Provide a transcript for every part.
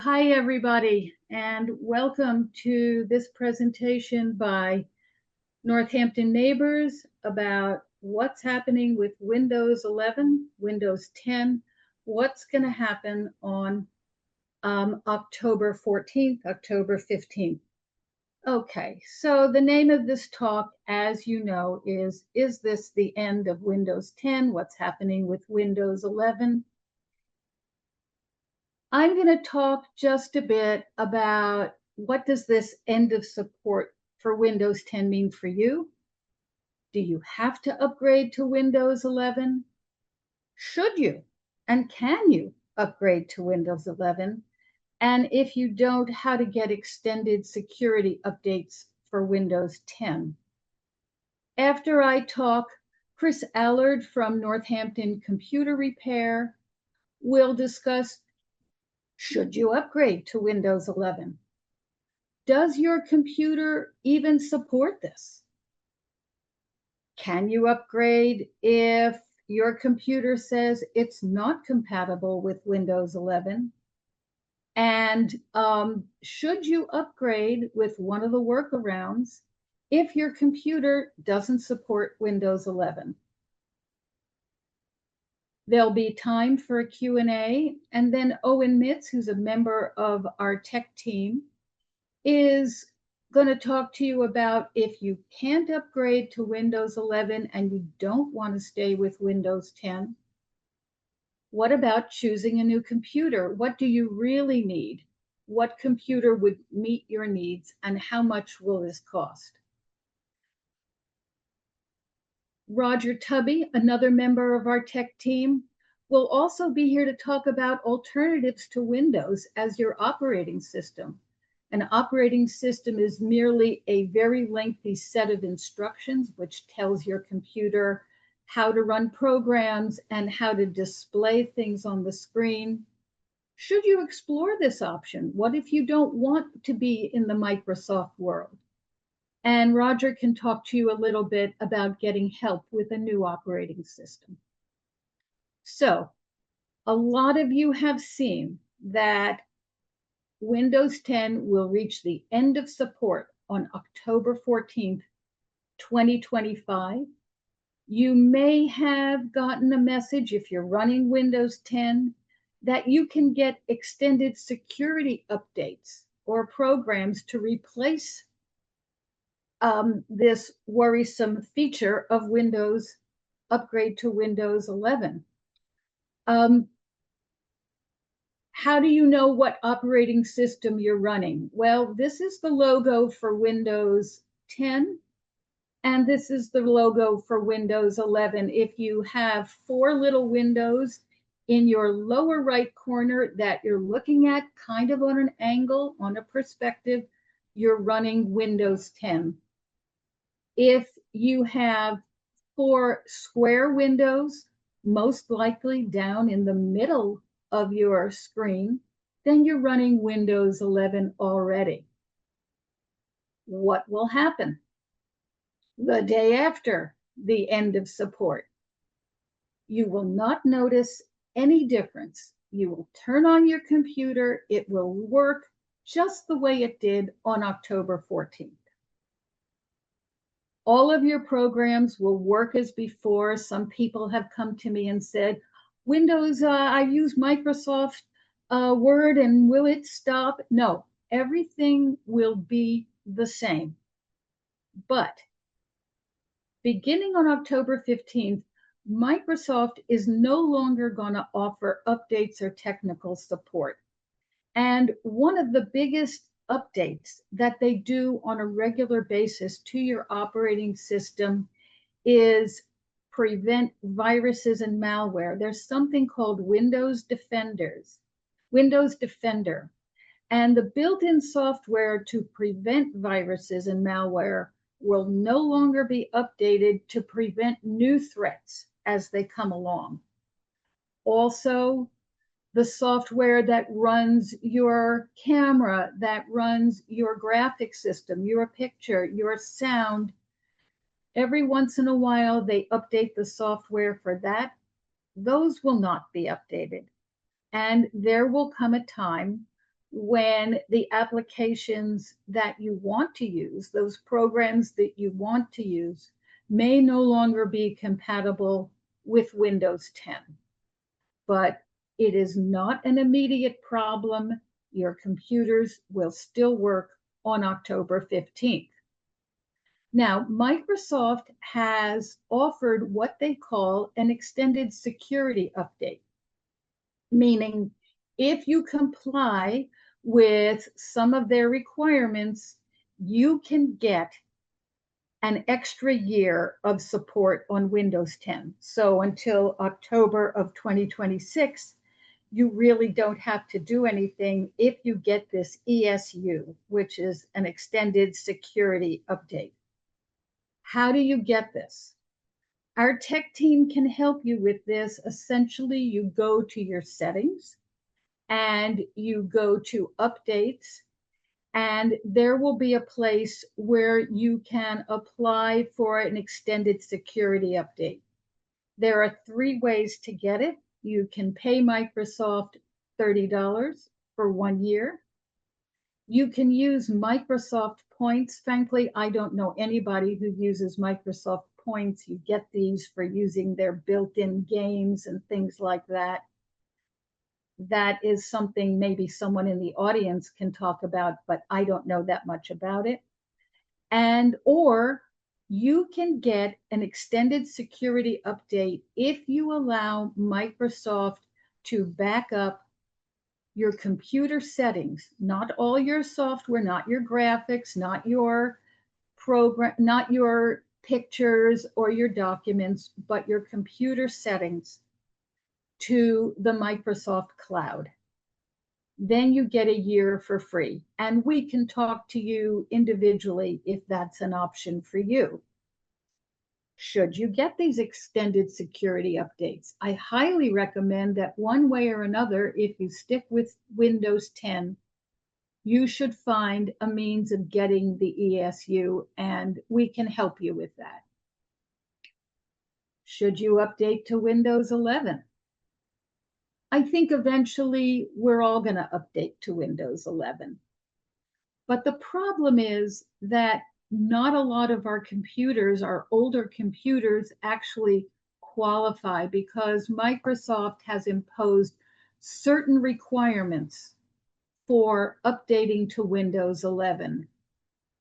Hi, everybody, and welcome to this presentation by Northampton Neighbors about what's happening with Windows 11, Windows 10, what's going to happen on October 14th, October 15th. Okay, so the name of this talk, as you know, is this the end of Windows 10? What's happening with Windows 11? I'm going to talk just a bit about what does this end of support for Windows 10 mean for you? Do you have to upgrade to Windows 11? Should you and can you upgrade to Windows 11? And if you don't, how to get extended security updates for Windows 10. After I talk, Chris Allard from Northampton Computer Repair will discuss, should you upgrade to Windows 11? Does your computer even support this? Can you upgrade if your computer says it's not compatible with Windows 11? And should you upgrade with one of the workarounds if your computer doesn't support Windows 11? There'll be time for a Q&A, and then Owen Mitz, who's a member of our tech team, is going to talk to you about if you can't upgrade to Windows 11 and you don't want to stay with Windows 10, what about choosing a new computer? What do you really need? What computer would meet your needs, and how much will this cost? Roger Tubby, another member of our tech team, will also be here to talk about alternatives to Windows as your operating system. An operating system is merely a very lengthy set of instructions which tells your computer how to run programs and how to display things on the screen. Should you explore this option? What if you don't want to be in the Microsoft world? And Roger can talk to you a little bit about getting help with a new operating system. So, a lot of you have seen that Windows 10 will reach the end of support on October 14th, 2025. You may have gotten a message if you're running Windows 10 that you can get extended security updates or programs to replace this worrisome feature of Windows upgrade to Windows 11. How do you know what operating system you're running? Well, this is the logo for Windows 10, and this is the logo for Windows 11. If you have four little windows in your lower right corner that you're looking at kind of on an angle, on a perspective, you're running Windows 10. If you have four square windows, most likely down in the middle of your screen, then you're running Windows 11 already. What will happen the day after the end of support? You will not notice any difference. You will turn on your computer, it will work just the way it did on October 14th. All of your programs will work as before. Some people have come to me and said, Windows, I use Microsoft Word, and will it stop? No, everything will be the same. But beginning on October 15th, Microsoft is no longer going to offer updates or technical support. And one of the biggest updates that they do on a regular basis to your operating system is prevent viruses and malware. There's something called Windows Defender. And the built-in software to prevent viruses and malware will no longer be updated to prevent new threats as they come along. Also, the software that runs your camera, that runs your graphic system, your picture, your sound, every once in a while they update the software for that. Those will not be updated. And there will come a time when the applications that you want to use, those programs that you want to use, may no longer be compatible with Windows 10. But it is not an immediate problem. Your computers will still work on October 15th. Now, Microsoft has offered what they call an extended security update, meaning if you comply with some of their requirements, you can get an extra year of support on Windows 10. So until October of 2026, you really don't have to do anything if you get this ESU, which is an extended security update. How do you get this? Our tech team can help you with this. Essentially, you go to your settings and you go to updates, and there will be a place where you can apply for an extended security update. There are 3 ways to get it. You can pay Microsoft $30 for 1 year. You can use Microsoft points. Frankly, I don't know anybody who uses Microsoft points. You get these for using their built-in games and things like that. That is something maybe someone in the audience can talk about, but I don't know that much about it. And or you can get an extended security update if you allow Microsoft to back up your computer settings, not all your software, not your graphics, not your program, not your pictures or your documents, but your computer settings to the Microsoft cloud. Then you get a year for free. And we can talk to you individually if that's an option for you. Should you get these extended security updates, I highly recommend that one way or another, if you stick with Windows 10, you should find a means of getting the ESU, and we can help you with that. Should you update to Windows 11? I think eventually we're all going to update to Windows 11. But the problem is that not a lot of our computers, our older computers, actually qualify because Microsoft has imposed certain requirements for updating to Windows 11.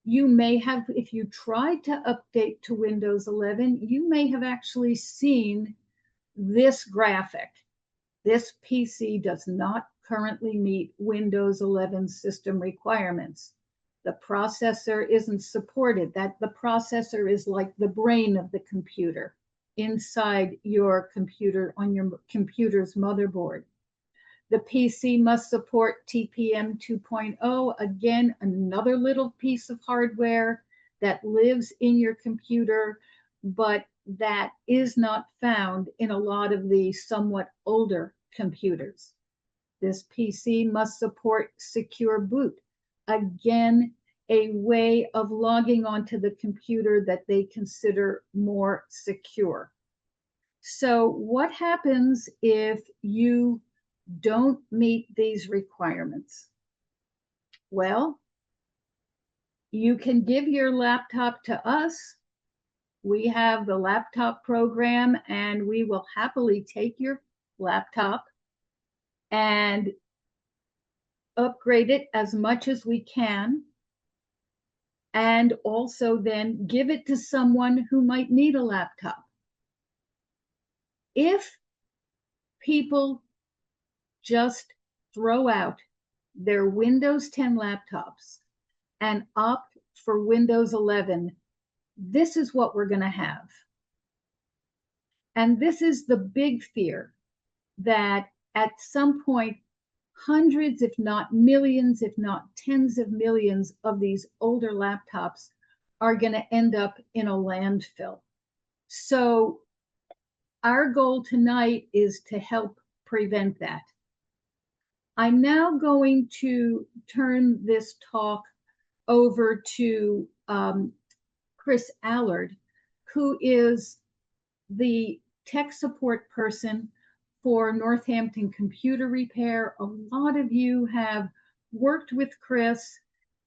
You may have, if you tried to update to Windows 11, you may have actually seen this graphic. This PC does not currently meet Windows 11 system requirements. The processor isn't supported. That the processor is like the brain of the computer inside your computer, on your computer's motherboard. The PC must support TPM 2.0. Again, another little piece of hardware that lives in your computer, but that is not found in a lot of the somewhat older computers. This PC must support secure boot. Again, a way of logging onto the computer that they consider more secure. So what happens if you don't meet these requirements? Well, you can give your laptop to us. We have the laptop program, and we will happily take your laptop and upgrade it as much as we can, and also then give it to someone who might need a laptop. If people just throw out their Windows 10 laptops and opt for Windows 11, this is what we're going to have. And this is the big fear, that at some point, hundreds, if not millions, if not tens of millions of these older laptops are going to end up in a landfill. So our goal tonight is to help prevent that. I'm now going to turn this talk over to Chris Allard, who is the tech support person for Northampton Computer Repair. A lot of you have worked with Chris,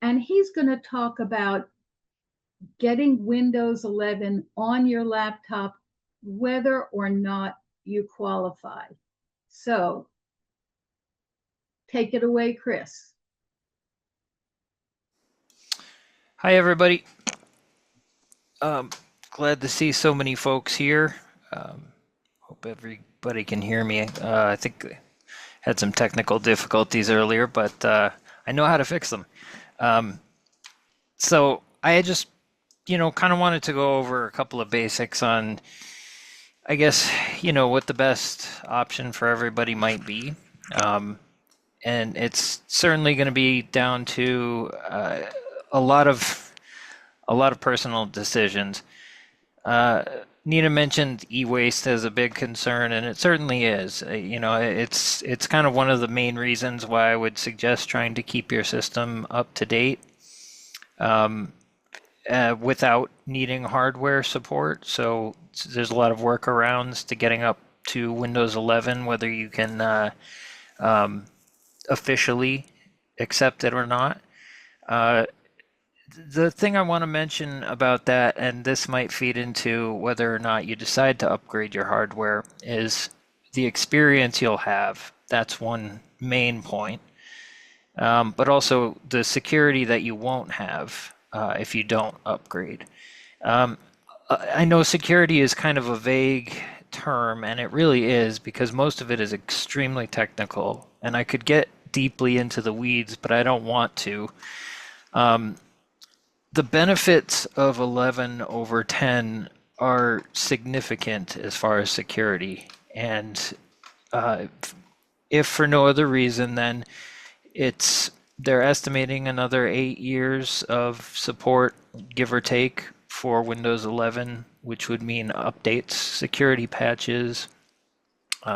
and he's going to talk about getting Windows 11 on your laptop, whether or not you qualify. So take it away, Chris. Hi, everybody. Glad to see so many folks here. Hope everybody can hear me. I think I had some technical difficulties earlier, but I know how to fix them. So I just, kind of wanted to go over a couple of basics on, I guess, what the best option for everybody might be. And it's certainly going to be down to a lot of personal decisions. Nina mentioned e-waste as a big concern, and it certainly is. It's kind of one of the main reasons why I would suggest trying to keep your system up to date without needing hardware support. So there's a lot of workarounds to getting up to Windows 11, whether you can officially accept it or not. The thing I want to mention about that, and this might feed into whether or not you decide to upgrade your hardware, is the experience you'll have. That's one main point. But also the security that you won't have if you don't upgrade. I know security is kind of a vague term, and it really is because most of it is extremely technical, and I could get deeply into the weeds, but I don't want to. The benefits of 11 over 10 are significant as far as security, and if for no other reason, then they're estimating another 8 years of support, give or take, for Windows 11, which would mean updates, security patches,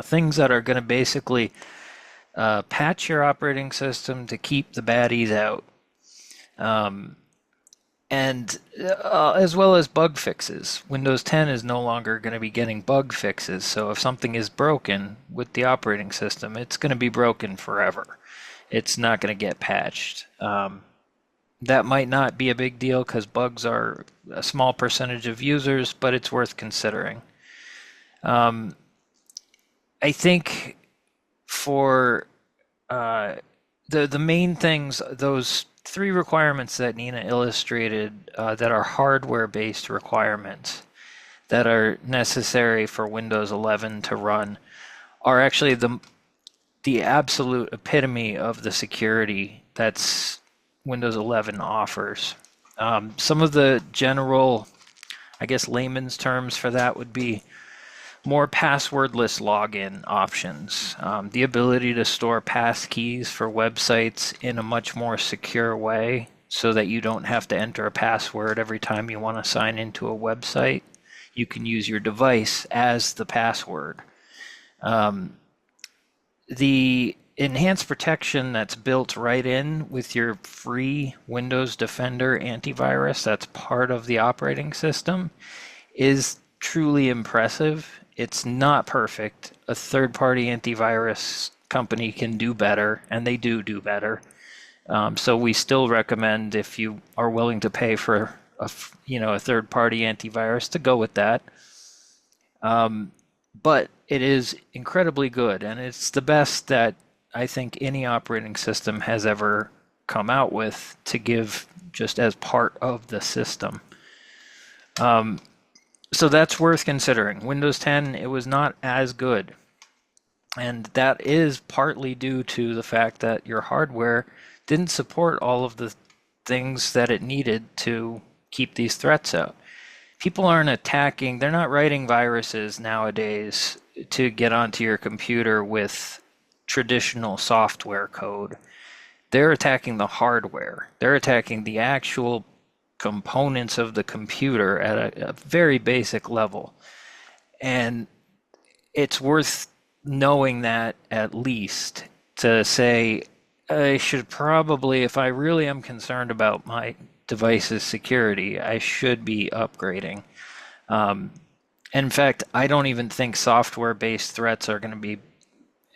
things that are going to basically patch your operating system to keep the baddies out. And as well as bug fixes. Windows 10 is no longer going to be getting bug fixes, so if something is broken with the operating system, it's going to be broken forever. It's not going to get patched. That might not be a big deal because bugs are a small percentage of users, but it's worth considering. I think for the main things, those three requirements that Nina illustrated that are hardware-based requirements that are necessary for Windows 11 to run are actually the absolute epitome of the security that's Windows 11 offers. Some of the general, I guess, layman's terms for that would be more passwordless login options, the ability to store passkeys for websites in a much more secure way so that you don't have to enter a password every time you want to sign into a website. You can use your device as the password. The enhanced protection that's built right in with your free Windows Defender antivirus that's part of the operating system is truly impressive. It's not perfect. A third-party antivirus company can do better, and they do better. So we still recommend, if you are willing to pay for a third-party antivirus, to go with that. But it is incredibly good, and it's the best that I think any operating system has ever come out with to give just as part of the system. So that's worth considering. Windows 10, it was not as good. And that is partly due to the fact that your hardware didn't support all of the things that it needed to keep these threats out. People aren't attacking, they're not writing viruses nowadays to get onto your computer with traditional software code. They're attacking the hardware. They're attacking the actual components of the computer at a very basic level. And it's worth knowing that at least to say, I should probably, if I really am concerned about my device's security, I should be upgrading. In fact, I don't even think software-based threats are going to be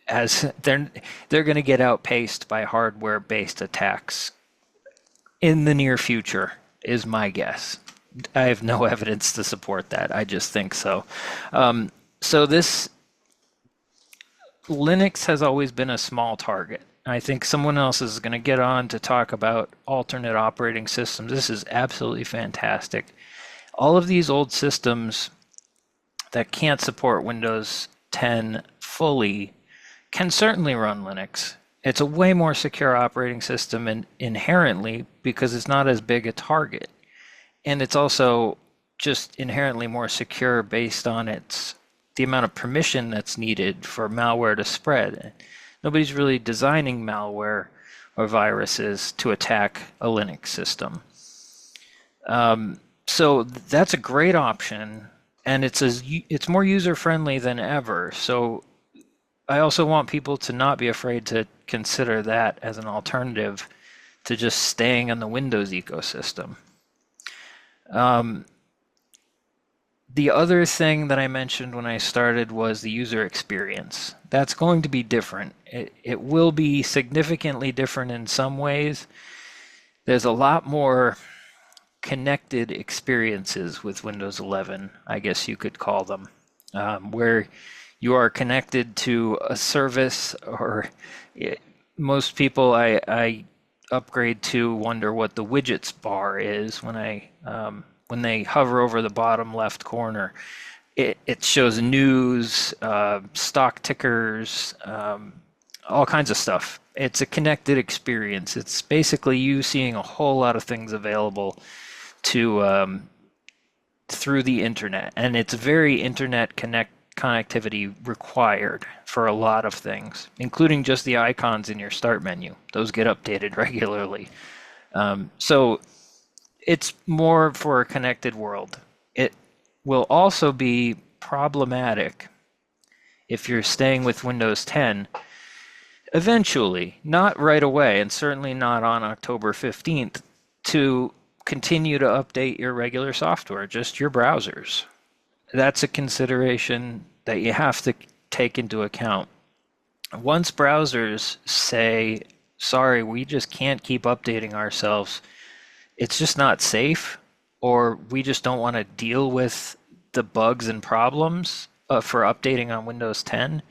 as they're going to get outpaced by hardware-based attacks in the near future, is my guess. I have no evidence to support that. I just think so. So this Linux has always been a small target. I think someone else is going to get on to talk about alternate operating systems. This is absolutely fantastic. All of these old systems that can't support Windows 10 fully can certainly run Linux. It's a way more secure operating system inherently because it's not as big a target. And it's also just inherently more secure based on the amount of permission that's needed for malware to spread. Nobody's really designing malware or viruses to attack a Linux system. So that's a great option, and it's more user-friendly than ever. So I also want people to not be afraid to consider that as an alternative to just staying in the Windows ecosystem. The other thing that I mentioned when I started was the user experience. That's going to be different. It will be significantly different in some ways. There's a lot more connected experiences with Windows 11, I guess you could call them, where you are connected to a service, or most people I upgrade to wonder what the widgets bar is when they hover over the bottom left corner. It shows news, stock tickers, all kinds of stuff. It's a connected experience. It's basically you seeing a whole lot of things available to through the internet, and it's very internet connectivity required for a lot of things, including just the icons in your start menu. Those get updated regularly. So it's more for a connected world. It will also be problematic if you're staying with Windows 10 eventually, not right away, and certainly not on October 15th, to continue to update your regular software, just your browsers. That's a consideration that you have to take into account. Once browsers say, sorry, we just can't keep updating ourselves, it's just not safe, or we just don't want to deal with the bugs and problems for updating on Windows 10,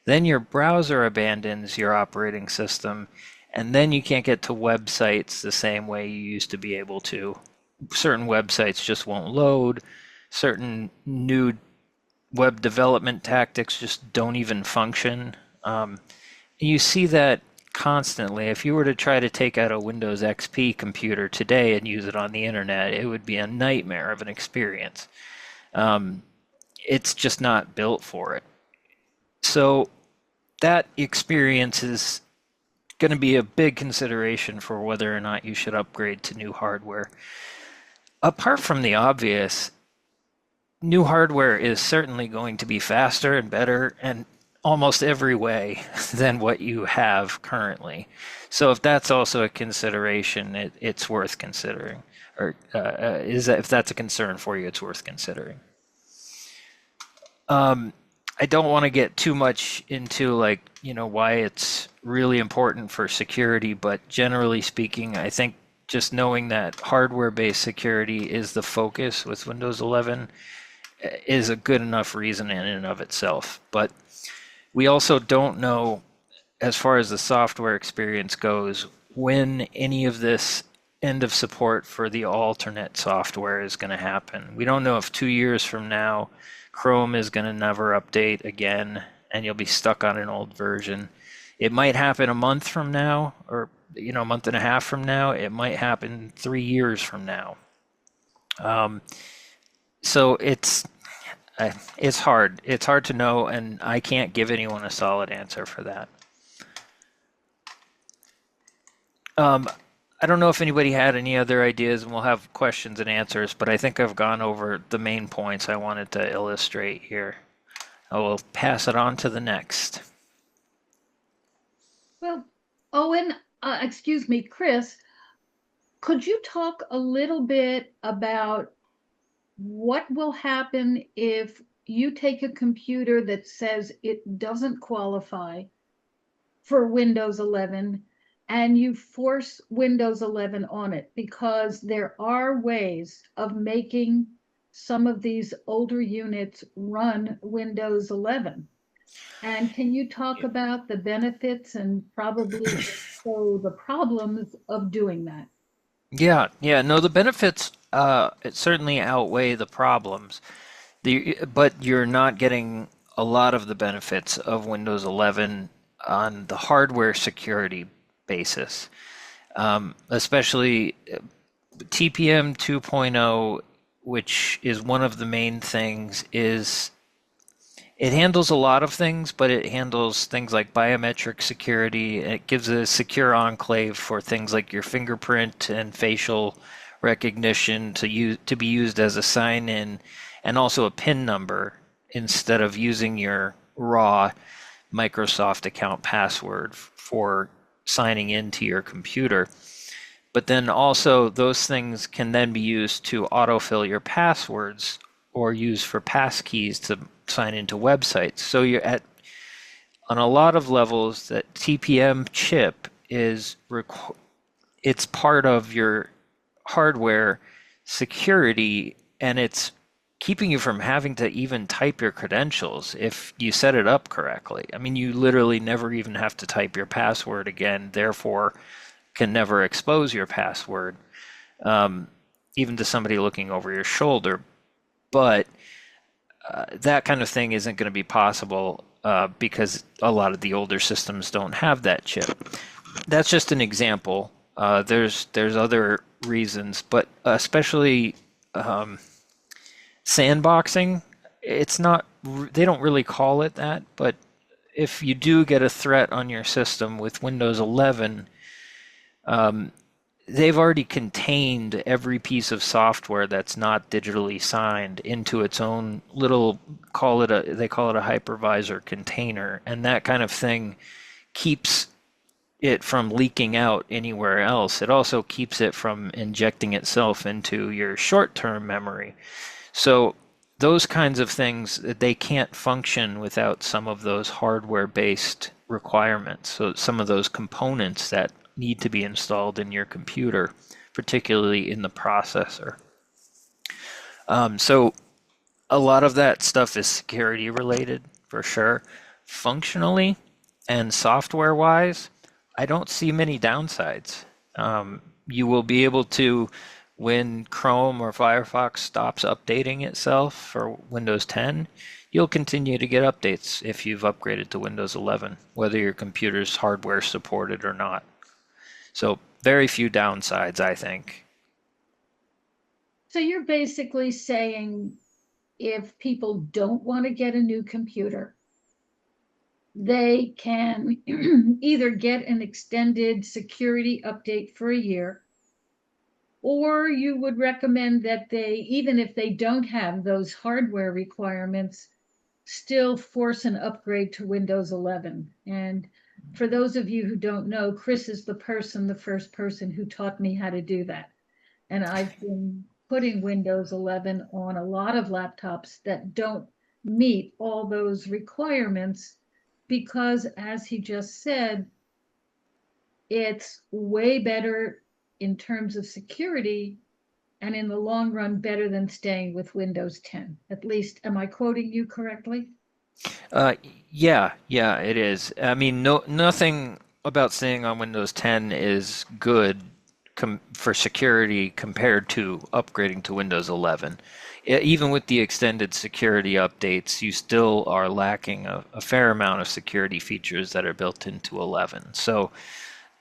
then your browser abandons your operating system, and then you can't get to websites the same way you used to be able to. Certain websites just won't load. Certain new web development tactics just don't even function. You see that constantly. If you were to try to take out a Windows XP computer today and use it on the internet, it would be a nightmare of an experience. It's just not built for it. So that experience is going to be a big consideration for whether or not you should upgrade to new hardware. Apart from the obvious, new hardware is certainly going to be faster and better in almost every way than what you have currently. So if that's also a consideration, it's worth considering. Or if that's a concern for you, it's worth considering. I don't want to get too much into why it's really important for security, but generally speaking, I think just knowing that hardware-based security is the focus with Windows 11 is a good enough reason in and of itself. But we also don't know, as far as the software experience goes, when any of this end of support for the alternate software is going to happen. We don't know if 2 years from now Chrome is going to never update again and you'll be stuck on an old version. It might happen a month from now, or a month and a half from now. It might happen 3 years from now. So it's hard. It's hard to know, and I can't give anyone a solid answer for that. I don't know if anybody had any other ideas, and we'll have questions and answers, but I think I've gone over the main points I wanted to illustrate here. I will pass it on to the next. Well, Owen, Chris, could you talk a little bit about what will happen if you take a computer that says it doesn't qualify for Windows 11 and you force Windows 11 on it, because there are ways of making some of these older units run Windows 11. And can you talk about the benefits and probably also the problems of doing that? Yeah, yeah, no, the benefits it certainly outweigh the problems. But you're not getting a lot of the benefits of Windows 11 on the hardware security basis. Especially TPM 2.0, which is one of the main things, is it handles a lot of things, but it handles things like biometric security. It gives a secure enclave for things like your fingerprint and facial recognition to be used as a sign-in, and also a PIN number instead of using your raw Microsoft account password for signing into your computer. But then also those things can then be used to autofill your passwords or use for passkeys to sign into websites. So you're at on a lot of levels that TPM chip is it's part of your hardware security, and it's keeping you from having to even type your credentials if you set it up correctly. I mean, you literally never even have to type your password again, therefore can never expose your password, even to somebody looking over your shoulder. But that kind of thing isn't going to be possible because a lot of the older systems don't have that chip. That's just an example. There's other reasons, but especially sandboxing. It's not. They don't really call it that, but if you do get a threat on your system with Windows 11, they've already contained every piece of software that's not digitally signed into its own little, they call it a hypervisor container, and that kind of thing keeps it from leaking out anywhere else. It also keeps it from injecting itself into your short-term memory. So those kinds of things, they can't function without some of those hardware-based requirements. So some of those components that need to be installed in your computer, particularly in the processor. So a lot of that stuff is security related for sure. Functionally and software wise, I don't see many downsides. You will be able to, when Chrome or Firefox stops updating itself for Windows 10, you'll continue to get updates if you've upgraded to Windows 11, whether your computer's hardware supported or not. So very few downsides, I think. So you're basically saying if people don't want to get a new computer, they can either get an extended security update for a year, or you would recommend that they, even if they don't have those hardware requirements, still force an upgrade to Windows 11. And for those of you who don't know, Chris is the first person who taught me how to do that. And I've been putting Windows 11 on a lot of laptops that don't meet all those requirements because, as he just said, it's way better in terms of security and in the long run better than staying with Windows 10. At least, am I quoting you correctly? Uh, yeah, yeah, it is. I mean, nothing about staying on Windows 10 is good for security compared to upgrading to Windows 11. Even with the extended security updates, you still are lacking a fair amount of security features that are built into 11. So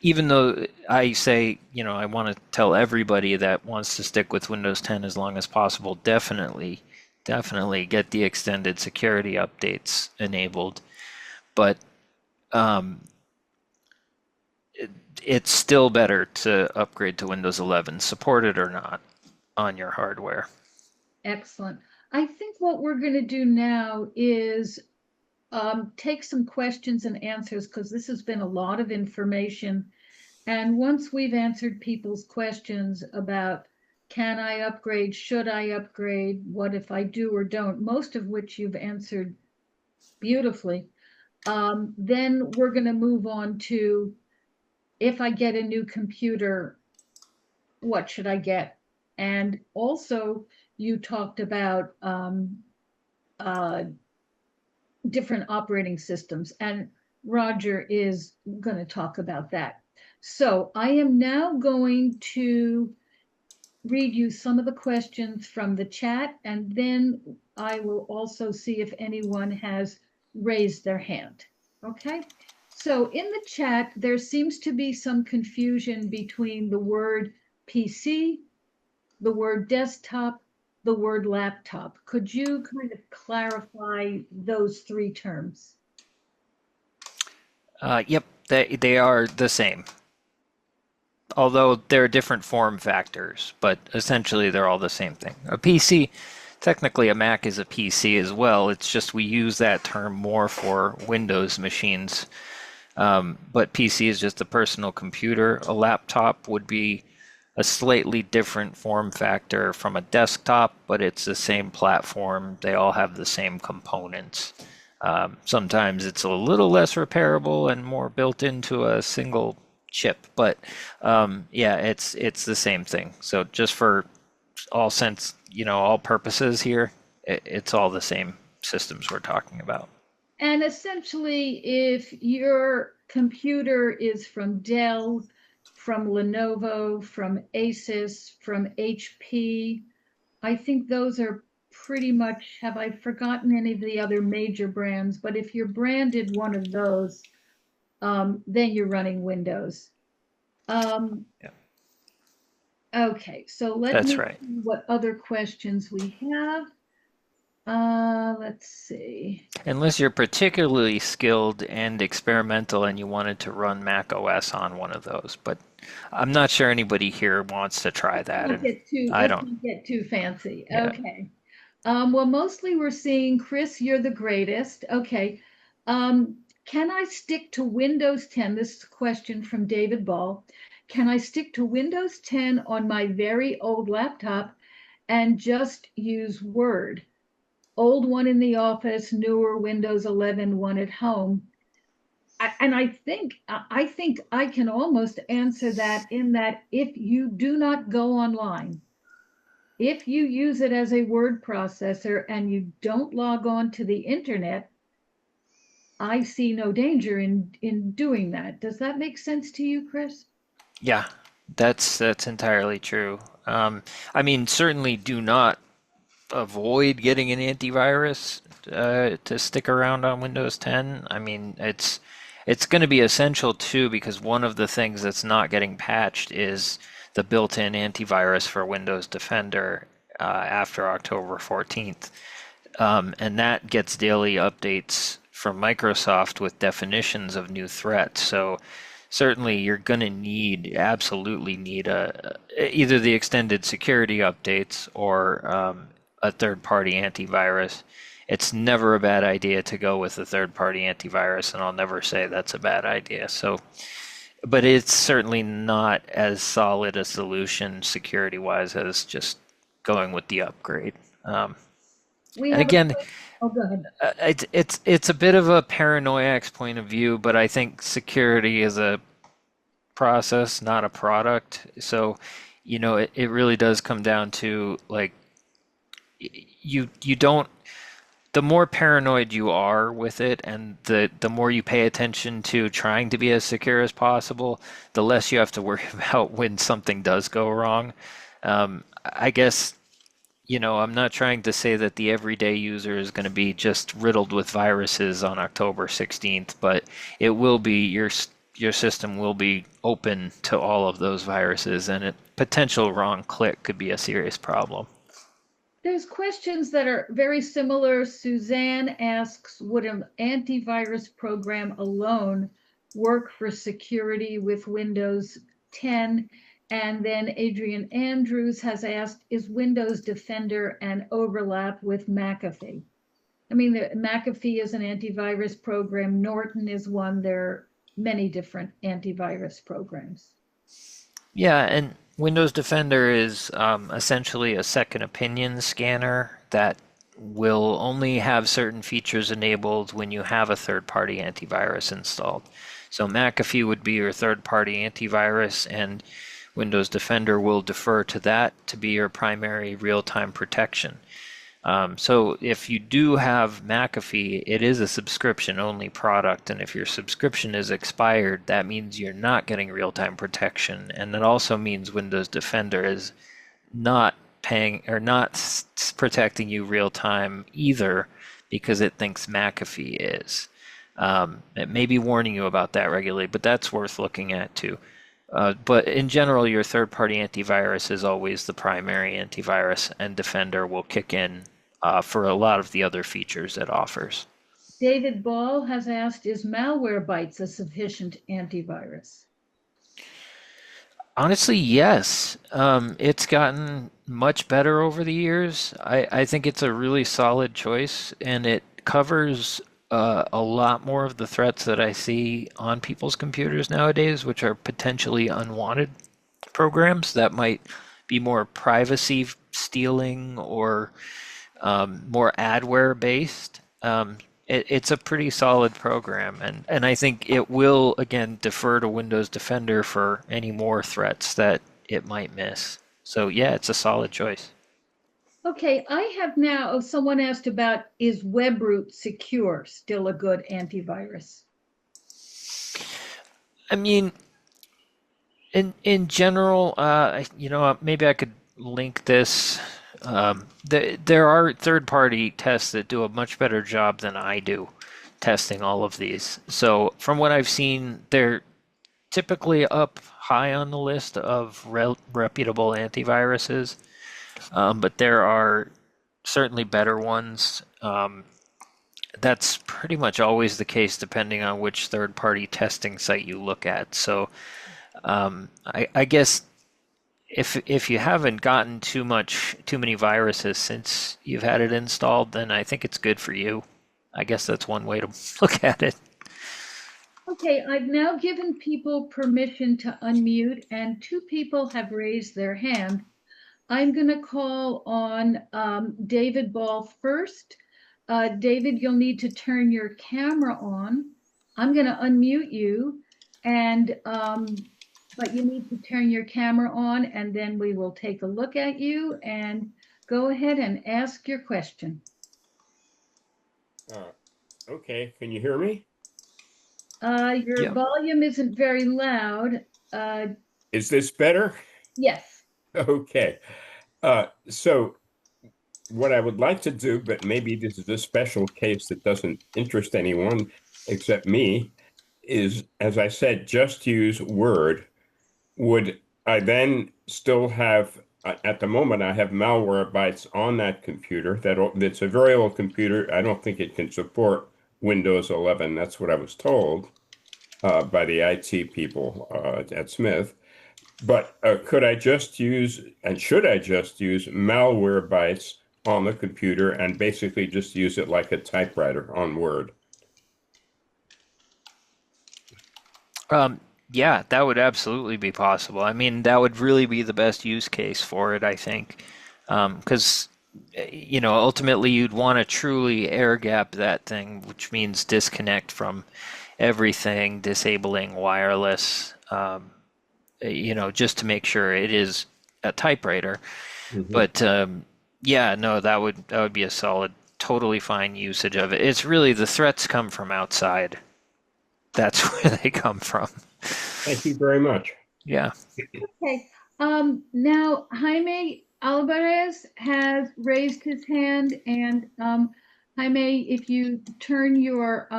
even though I say, I want to tell everybody that wants to stick with Windows 10 as long as possible, definitely get the extended security updates enabled. But um, it's still better to upgrade to Windows 11, support it or not, on your hardware. Excellent. I think what we're going to do now is take some questions and answers because this has been a lot of information. And once we've answered people's questions about can I upgrade, should I upgrade, what if I do or don't, most of which you've answered beautifully, Then we're going to move on to, if I get a new computer, what should I get? And also, you talked about uh, different operating systems, and Roger is going to talk about that. So I am now going to read you some of the questions from the chat, and then I will also see if anyone has raised their hand. Okay. So in the chat, there seems to be some confusion between the word PC, the word desktop, the word laptop. Could you kind of clarify those three terms? Yep, they are the same. Although they're different form factors, but essentially they're all the same thing. A PC, technically a Mac is a PC as well. It's just we use that term more for Windows machines. But PC is just a personal computer. A laptop would be a slightly different form factor from a desktop, but it's the same platform. They all have the same components. Sometimes it's a little less repairable and more built into a single chip, but yeah, it's the same thing. So just for all sense, all purposes here, it's all the same systems we're talking about. And essentially, if your computer is from Dell, from Lenovo, from Asus, from HP, I think those are pretty much, have I forgotten any of the other major brands? But if you're branded one of those, then you're running Windows. Yeah, Okay, so let that's me right. see what other questions we have. Let's see. Unless you're particularly skilled and experimental and you wanted to run Mac OS on one of those, but I'm not sure anybody here wants to try that, and I Let's don't. not get too fancy. Yeah. Okay. Well, mostly we're seeing, Chris, you're the greatest. Okay. Can I stick to Windows 10? This is a question from David Ball. Can I stick to Windows 10 on my very old laptop and just use Word? Old one in the office, newer Windows 11 one at home. And I think I can almost answer that in that if you do not go online, if you use it as a word processor and you don't log on to the internet, I see no danger in doing that. Does that make sense to you, Chris? Yeah, that's entirely true. I mean, certainly do not avoid getting an antivirus to stick around on Windows 10. I mean, it's going to be essential too because one of the things that's not getting patched is the built-in antivirus for Windows Defender after October 14th. And that gets daily updates from Microsoft with definitions of new threats. So certainly you're going to absolutely need either the extended security updates or a third-party antivirus. It's never a bad idea to go with a third-party antivirus, and I'll never say that's a bad idea. So, but it's certainly not as solid a solution security-wise as just going with the upgrade. We And have again, oh, go ahead. it's a bit of a paranoiac point of view, but I think security is a process, not a product. So, it really does come down to like you don't the more paranoid you are with it and the more you pay attention to trying to be as secure as possible, the less you have to worry about when something does go wrong. I guess I'm not trying to say that the everyday user is going to be just riddled with viruses on October 16th, but it will be your system will be open to all of those viruses, and a potential wrong click could be a serious problem. There's questions that are very similar. Suzanne asks, would an antivirus program alone work for security with Windows 10? And then Adrian Andrews has asked, is Windows Defender an overlap with McAfee? I mean, McAfee is an antivirus program. Norton is one. There are many different antivirus programs. Yeah, and Windows Defender is essentially a second opinion scanner that will only have certain features enabled when you have a third-party antivirus installed. So McAfee would be your third-party antivirus, and Windows Defender will defer to that to be your primary real-time protection. So if you do have McAfee, it is a subscription-only product, and if your subscription is expired, that means you're not getting real-time protection, and that also means Windows Defender is not paying or not protecting you real time either because it thinks McAfee is. It may be warning you about that regularly, but that's worth looking at too. But in general, your third party antivirus is always the primary antivirus, and Defender will kick in for a lot of the other features it offers. David Ball has asked, is Malwarebytes a sufficient antivirus? Honestly, yes. It's gotten much better over the years. I think it's a really solid choice, and it covers a lot more of the threats that I see on people's computers nowadays, which are potentially unwanted programs that might be more privacy stealing or more adware based. It's a pretty solid program, and I think it will again defer to Windows Defender for any more threats that it might miss. So yeah, it's a solid choice. Okay, I have now, someone asked about, is WebRoot Secure still a good antivirus? I mean, in general, maybe I could link this. There are third-party tests that do a much better job than I do testing all of these. So from what I've seen, they're typically up high on the list of reputable antiviruses, but there are certainly better ones. That's pretty much always the case depending on which third-party testing site you look at. So I guess if you haven't gotten too many viruses since you've had it installed, then I think it's good for you. I guess that's one way to look at it. Okay, I've now given people permission to unmute, and 2 people have raised their hand. I'm going to call on David Ball first. David, you'll need to turn your camera on. I'm going to unmute you, and but you need to turn your camera on, and then we will take a look at you and go ahead and ask your question. Okay, can you hear me? Your Yep. volume isn't very loud. Is this better? Yes. Okay. So what I would like to do, but maybe this is a special case that doesn't interest anyone except me, is, as I said, just use Word. Would I then still have, at the moment, I have Malwarebytes on that computer. That's a very old computer. I don't think it can support Windows 11. That's what I was told by the IT people at Smith. But could I just use, and should I just use Malwarebytes on the computer and basically just use it like a typewriter on Word? Yeah, that would absolutely be possible. I mean, that would really be the best use case for it, I think, because ultimately you'd want to truly air gap that thing, which means disconnect from everything, disabling wireless, just to make sure it is a typewriter. Mm-hmm. But yeah, no, that would be a solid, totally fine usage of it. It's really the threats come from outside. That's where they come from. Thank you very much. Yeah. Okay. Now Jaime Alvarez has raised his hand, and Jaime, if you turn your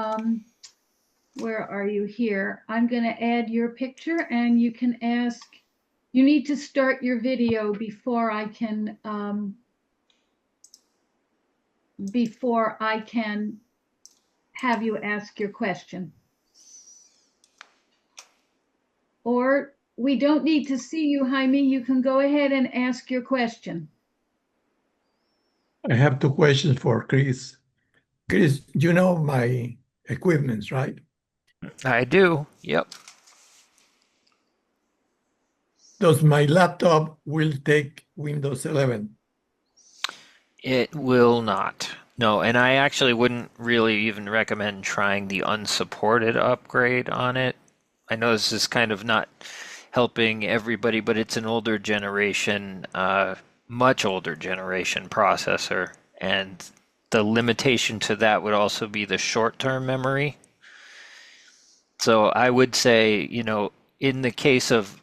where are you here? I'm going to add your picture, and you can ask. You need to start your video before I can have you ask your question. Or we don't need to see you, Jaime. You can go ahead and ask your question. I have 2 questions for Chris. Chris, you know my equipments, right? I do. Yep. Does my laptop will take Windows 11? It will not. No, and I actually wouldn't really even recommend trying the unsupported upgrade on it. I know this is kind of not helping everybody, but it's an older generation, much older generation processor, and the limitation to that would also be the short-term memory. So I would say, in the case of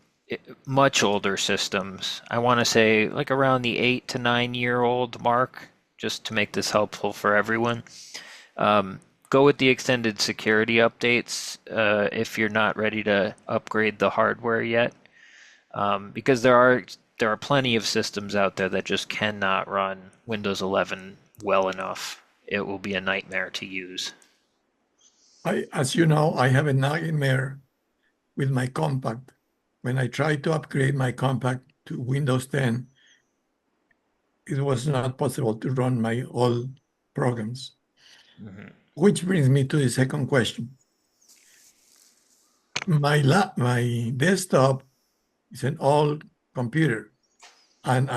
much older systems, I want to say like around the 8 to 9 year old mark, just to make this helpful for everyone. Um, Go with the extended security updates if you're not ready to upgrade the hardware yet, because there are plenty of systems out there that just cannot run Windows 11 well enough. It will be a nightmare to use. As you know, I have a nightmare with my compact. When I tried to upgrade my compact to Windows 10, it was not possible to run my old programs. Mhm. Which brings me to the second question. My desktop is an old computer, and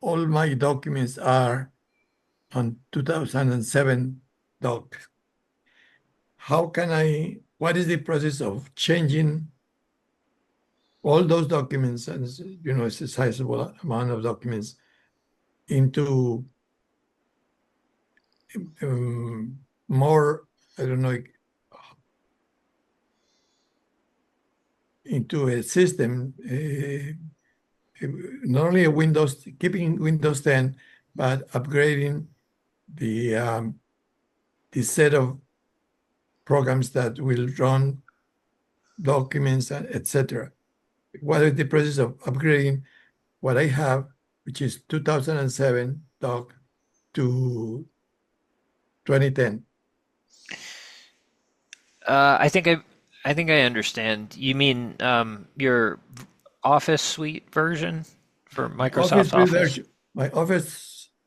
all my documents are on 2007 doc. What is the process of changing all those documents, and it's a sizable amount of documents, into more, I don't know, into a system, not only keeping Windows 10, but upgrading the set of programs that will run documents, etc. What is the process of upgrading what I have, which is 2007 doc, to 2010? I think I understand. You mean your Office Suite version for My Office Microsoft Suite Office? version,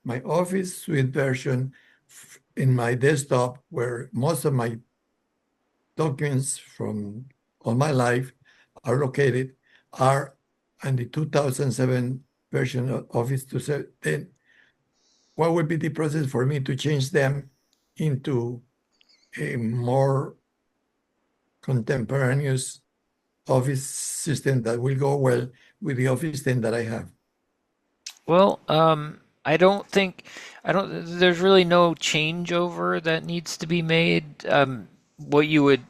my Office Suite version in my desktop, where most of my documents from all my life are located, are in the 2007 version of Office 2010. What would be the process for me to change them into a more contemporaneous Office system that will go well with the Office 10 that I have? Well, I don't, there's really no changeover that needs to be made. What you would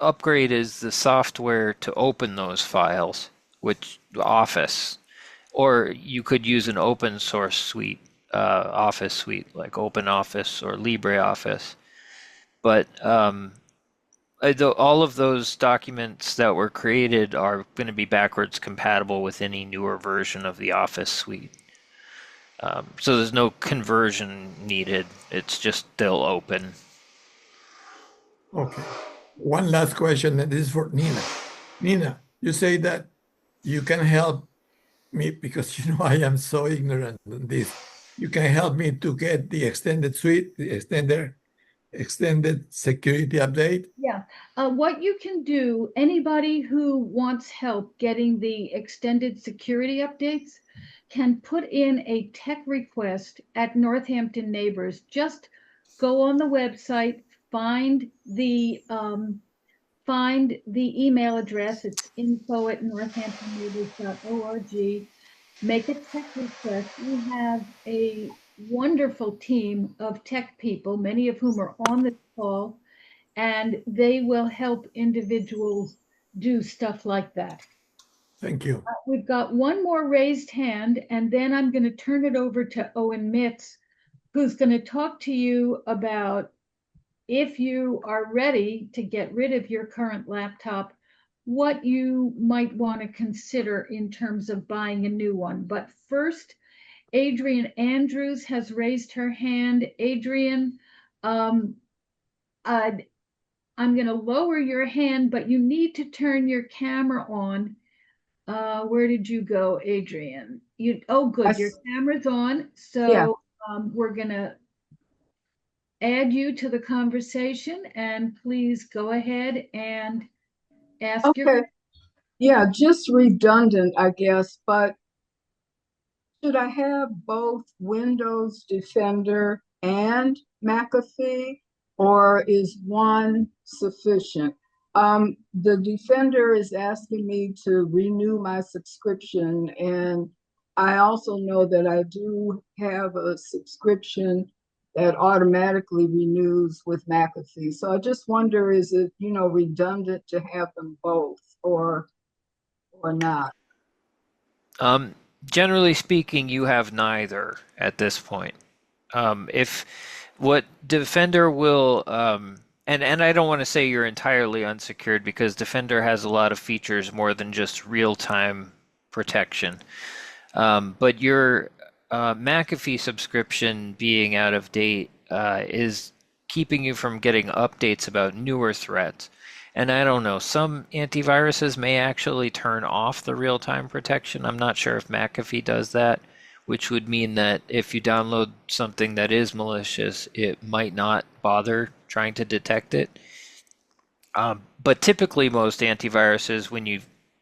upgrade is the software to open those files, which Office, or you could use an open source suite, Office suite like OpenOffice or LibreOffice. But all of those documents that were created are going to be backwards compatible with any newer version of the Office suite. So there's no conversion needed. It's just they'll open. Okay. One last question, and this is for Nina. Nina, you say that you can help me because I am so ignorant on this. You can help me to get the extended suite, the extended security update. Yeah. What you can do, anybody who wants help getting the extended security updates can put in a tech request at Northampton Neighbors. Just go on the website, find the email address. It's info@northamptonneighbors.org. Make a tech request. We have a wonderful team of tech people, many of whom are on this call, and they will help individuals do stuff like that. Thank you. We've got one more raised hand, and then I'm going to turn it over to Owen Mitz, who's going to talk to you about if you are ready to get rid of your current laptop, what you might want to consider in terms of buying a new one. But first, Adrian Andrews has raised her hand. Adrian, um, I'm going to lower your hand, but you need to turn your camera on. Where did you go, Adrian? Oh, good. Your camera's on. Yeah. So we're going to add you to the conversation, and please go ahead and ask your Okay. Yeah, just redundant, I guess, but Should I have both Windows Defender and McAfee, or is one sufficient? The Defender is asking me to renew my subscription, and I also know that I do have a subscription that automatically renews with McAfee. So I just wonder, is it, redundant to have them both or not? Um, Generally speaking, you have neither at this point. If what Defender will, and I don't want to say you're entirely unsecured because Defender has a lot of features more than just real-time protection. But your McAfee subscription being out of date is keeping you from getting updates about newer threats. And I don't know, some antiviruses may actually turn off the real-time protection. I'm not sure if McAfee does that, which would mean that if you download something that is malicious, it might not bother trying to detect it. But typically, most antiviruses, when you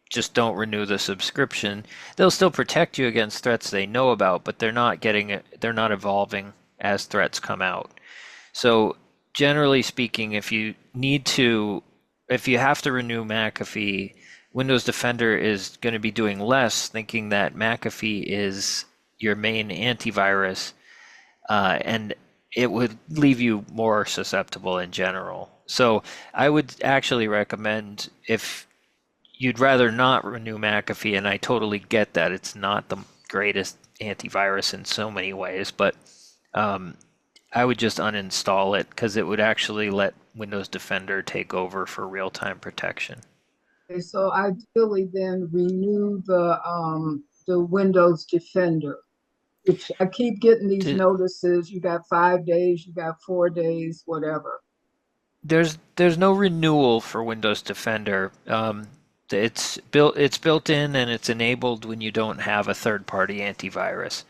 just don't renew the subscription, they'll still protect you against threats they know about, but they're not evolving as threats come out. So generally speaking, if you have to renew McAfee, Windows Defender is going to be doing less, thinking that McAfee is your main antivirus, and it would leave you more susceptible in general. So I would actually recommend, if you'd rather not renew McAfee, and I totally get that it's not the greatest antivirus in so many ways, but I would just uninstall it because it would actually let Windows Defender take over for real-time protection. Okay, so ideally then renew the Windows Defender, which I keep getting these notices. You got 5 days, you got 4 days, whatever. There's no renewal for Windows Defender. It's built in and it's enabled when you don't have a third-party antivirus.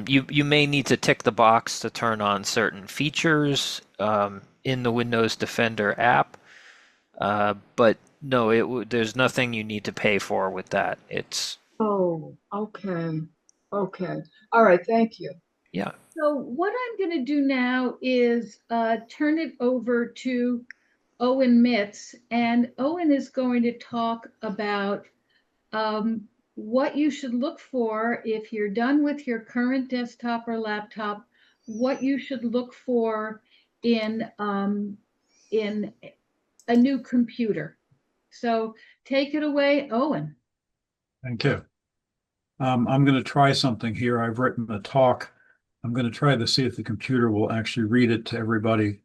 You may need to tick the box to turn on certain features in the Windows Defender app, but no, there's nothing you need to pay for with that. Oh, okay. Okay. All right. Thank you. Yeah. So what I'm going to do now is turn it over to Owen Mitz, and Owen is going to talk about what you should look for if you're done with your current desktop or laptop, what you should look for in a new computer. So take it away, Owen. Thank you. I'm going to try something here. I've written a talk. I'm going to try to see if the computer will actually read it to everybody,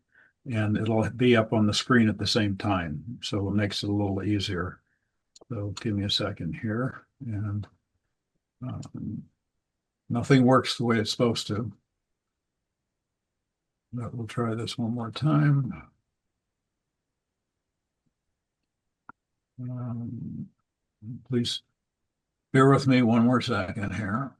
and it'll be up on the screen at the same time. So it makes it a little easier. So give me a second here. And nothing works the way it's supposed to. But we'll try this one more time. Please bear with me one more second here.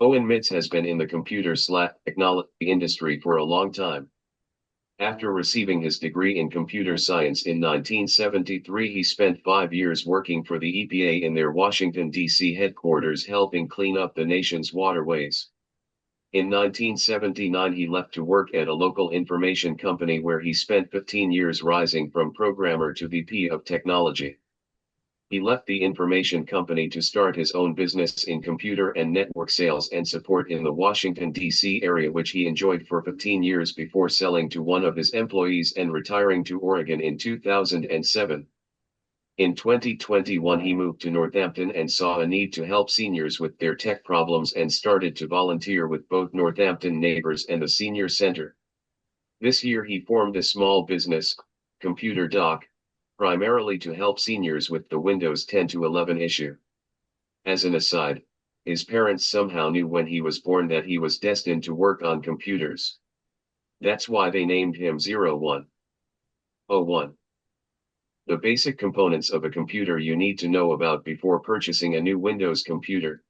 Owen Mitz has been in the computer/technology industry for a long time. After receiving his degree in computer science in 1973, he spent 5 years working for the EPA in their Washington, D.C. headquarters, helping clean up the nation's waterways. In 1979, he left to work at a local information company where he spent 15 years rising from programmer to VP of technology. He left the information company to start his own business in computer and network sales and support in the Washington, D.C. area, which he enjoyed for 15 years before selling to one of his employees and retiring to Oregon in 2007. In 2021, he moved to Northampton and saw a need to help seniors with their tech problems and started to volunteer with both Northampton Neighbors and the Senior Center. This year he formed a small business, Computer Doc, primarily to help seniors with the Windows 10 to 11 issue. As an aside, his parents somehow knew when he was born that he was destined to work on computers. That's why they named him 0101. The basic components of a computer you need to know about before purchasing a new Windows computer.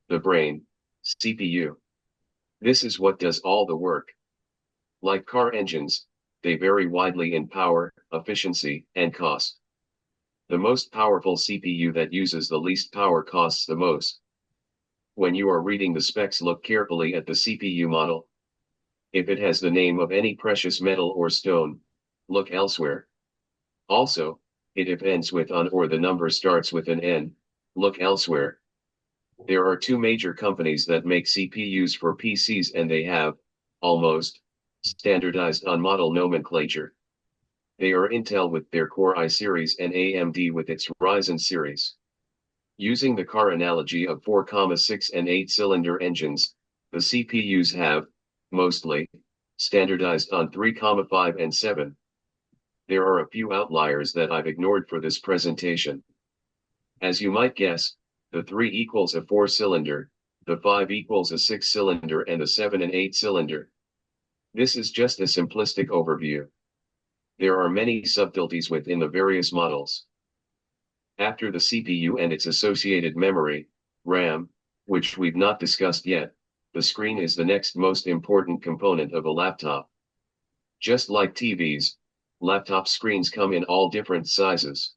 The brain, CPU. This is what does all the work. Like car engines, they vary widely in power, efficiency, and cost. The most powerful CPU that uses the least power costs the most. When you are reading the specs, look carefully at the CPU model. If it has the name of any precious metal or stone, look elsewhere. Also, if it ends with an or the number starts with an N, look elsewhere. There are two major companies that make CPUs for PCs, and they have, almost, standardized on model nomenclature. They are Intel with their Core i series and AMD with its Ryzen series. Using the car analogy of 4,6 and 8-cylinder engines, the CPUs have, mostly, standardized on 3,5 and 7. There are a few outliers that I've ignored for this presentation. As you might guess, the 3 equals a 4-cylinder, the 5 equals a 6-cylinder, and the 7 an 8-cylinder. This is just a simplistic overview. There are many subtleties within the various models. After the CPU and its associated memory, RAM, which we've not discussed yet, the screen is the next most important component of a laptop. Just like TVs, laptop screens come in all different sizes.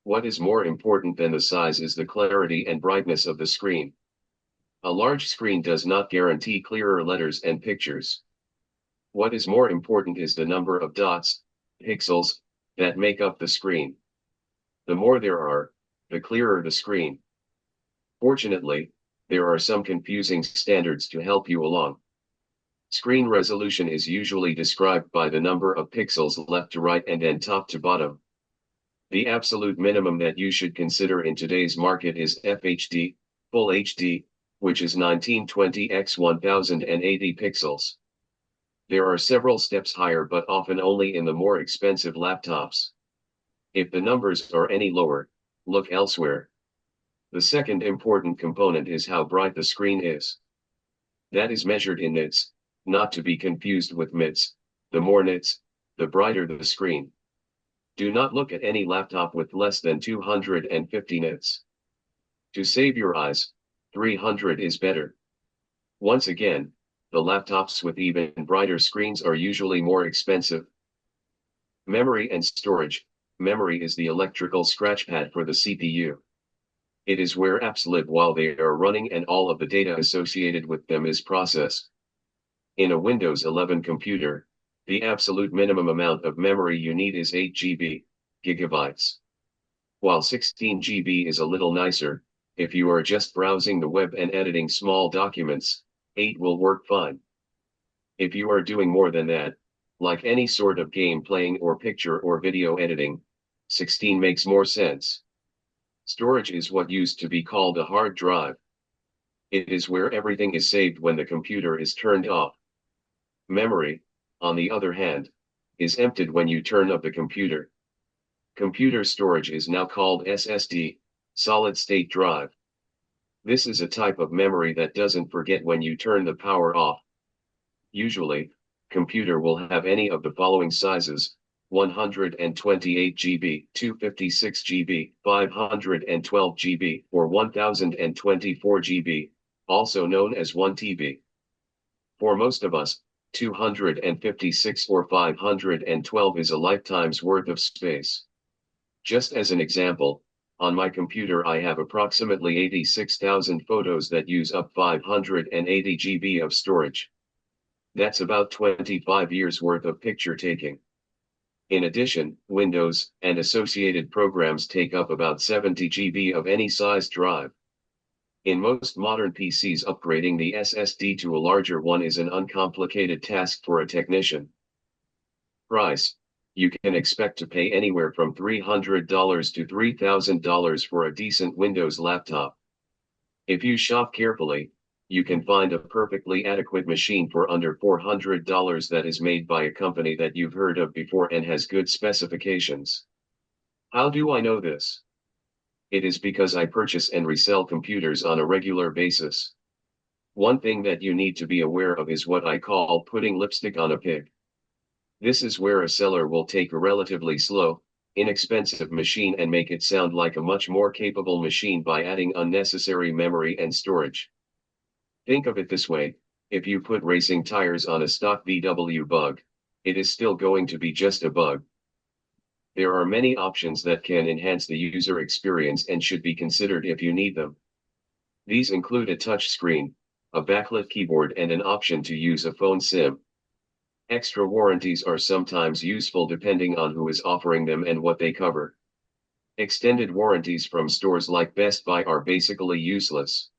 What is more important than the size is the clarity and brightness of the screen. A large screen does not guarantee clearer letters and pictures. What is more important is the number of dots, pixels, that make up the screen. The more there are, the clearer the screen. Fortunately, there are some confusing standards to help you along. Screen resolution is usually described by the number of pixels left to right and then top to bottom. The absolute minimum that you should consider in today's market is FHD, Full HD, which is 1920 x 1080 pixels. There are several steps higher, but often only in the more expensive laptops. If the numbers are any lower, look elsewhere. The second important component is how bright the screen is. That is measured in nits, not to be confused with mits. The more nits, the brighter the screen. Do not look at any laptop with less than 250 nits. To save your eyes, 300 is better. Once again, the laptops with even brighter screens are usually more expensive. Memory and storage. Memory is the electrical scratchpad for the CPU. It is where apps live while they are running and all of the data associated with them is processed. In a Windows 11 computer, the absolute minimum amount of memory you need is 8 gigabytes. While 16 GB is a little nicer, if you are just browsing the web and editing small documents, 8 will work fine. If you are doing more than that, like any sort of game playing or picture or video editing, 16 makes more sense. Storage is what used to be called a hard drive. It is where everything is saved when the computer is turned off. Memory, on the other hand, is emptied when you turn up the computer. Computer storage is now called SSD, solid state drive. This is a type of memory that doesn't forget when you turn the power off. Usually, computer will have any of the following sizes: 128 GB, 256 GB, 512 GB, or 1024 GB, also known as 1 TB. For most of us, 256 or 512 is a lifetime's worth of space. Just as an example, on my computer I have approximately 86,000 photos that use up 580 GB of storage. That's about 25 years worth of picture taking. In addition, Windows and associated programs take up about 70 GB of any size drive. In most modern PCs, upgrading the SSD to a larger one is an uncomplicated task for a technician. Price: you can expect to pay anywhere from $300 to $3,000 for a decent Windows laptop. If you shop carefully, you can find a perfectly adequate machine for under $400 that is made by a company that you've heard of before and has good specifications. How do I know this? It is because I purchase and resell computers on a regular basis. One thing that you need to be aware of is what I call putting lipstick on a pig. This is where a seller will take a relatively slow, inexpensive machine and make it sound like a much more capable machine by adding unnecessary memory and storage. Think of it this way: If you put racing tires on a stock VW Bug, it is still going to be just a bug. There are many options that can enhance the user experience and should be considered if you need them. These include a touch screen, a backlit keyboard, and an option to use a phone SIM. Extra warranties are sometimes useful depending on who is offering them and what they cover. Extended warranties from stores like Best Buy are basically useless.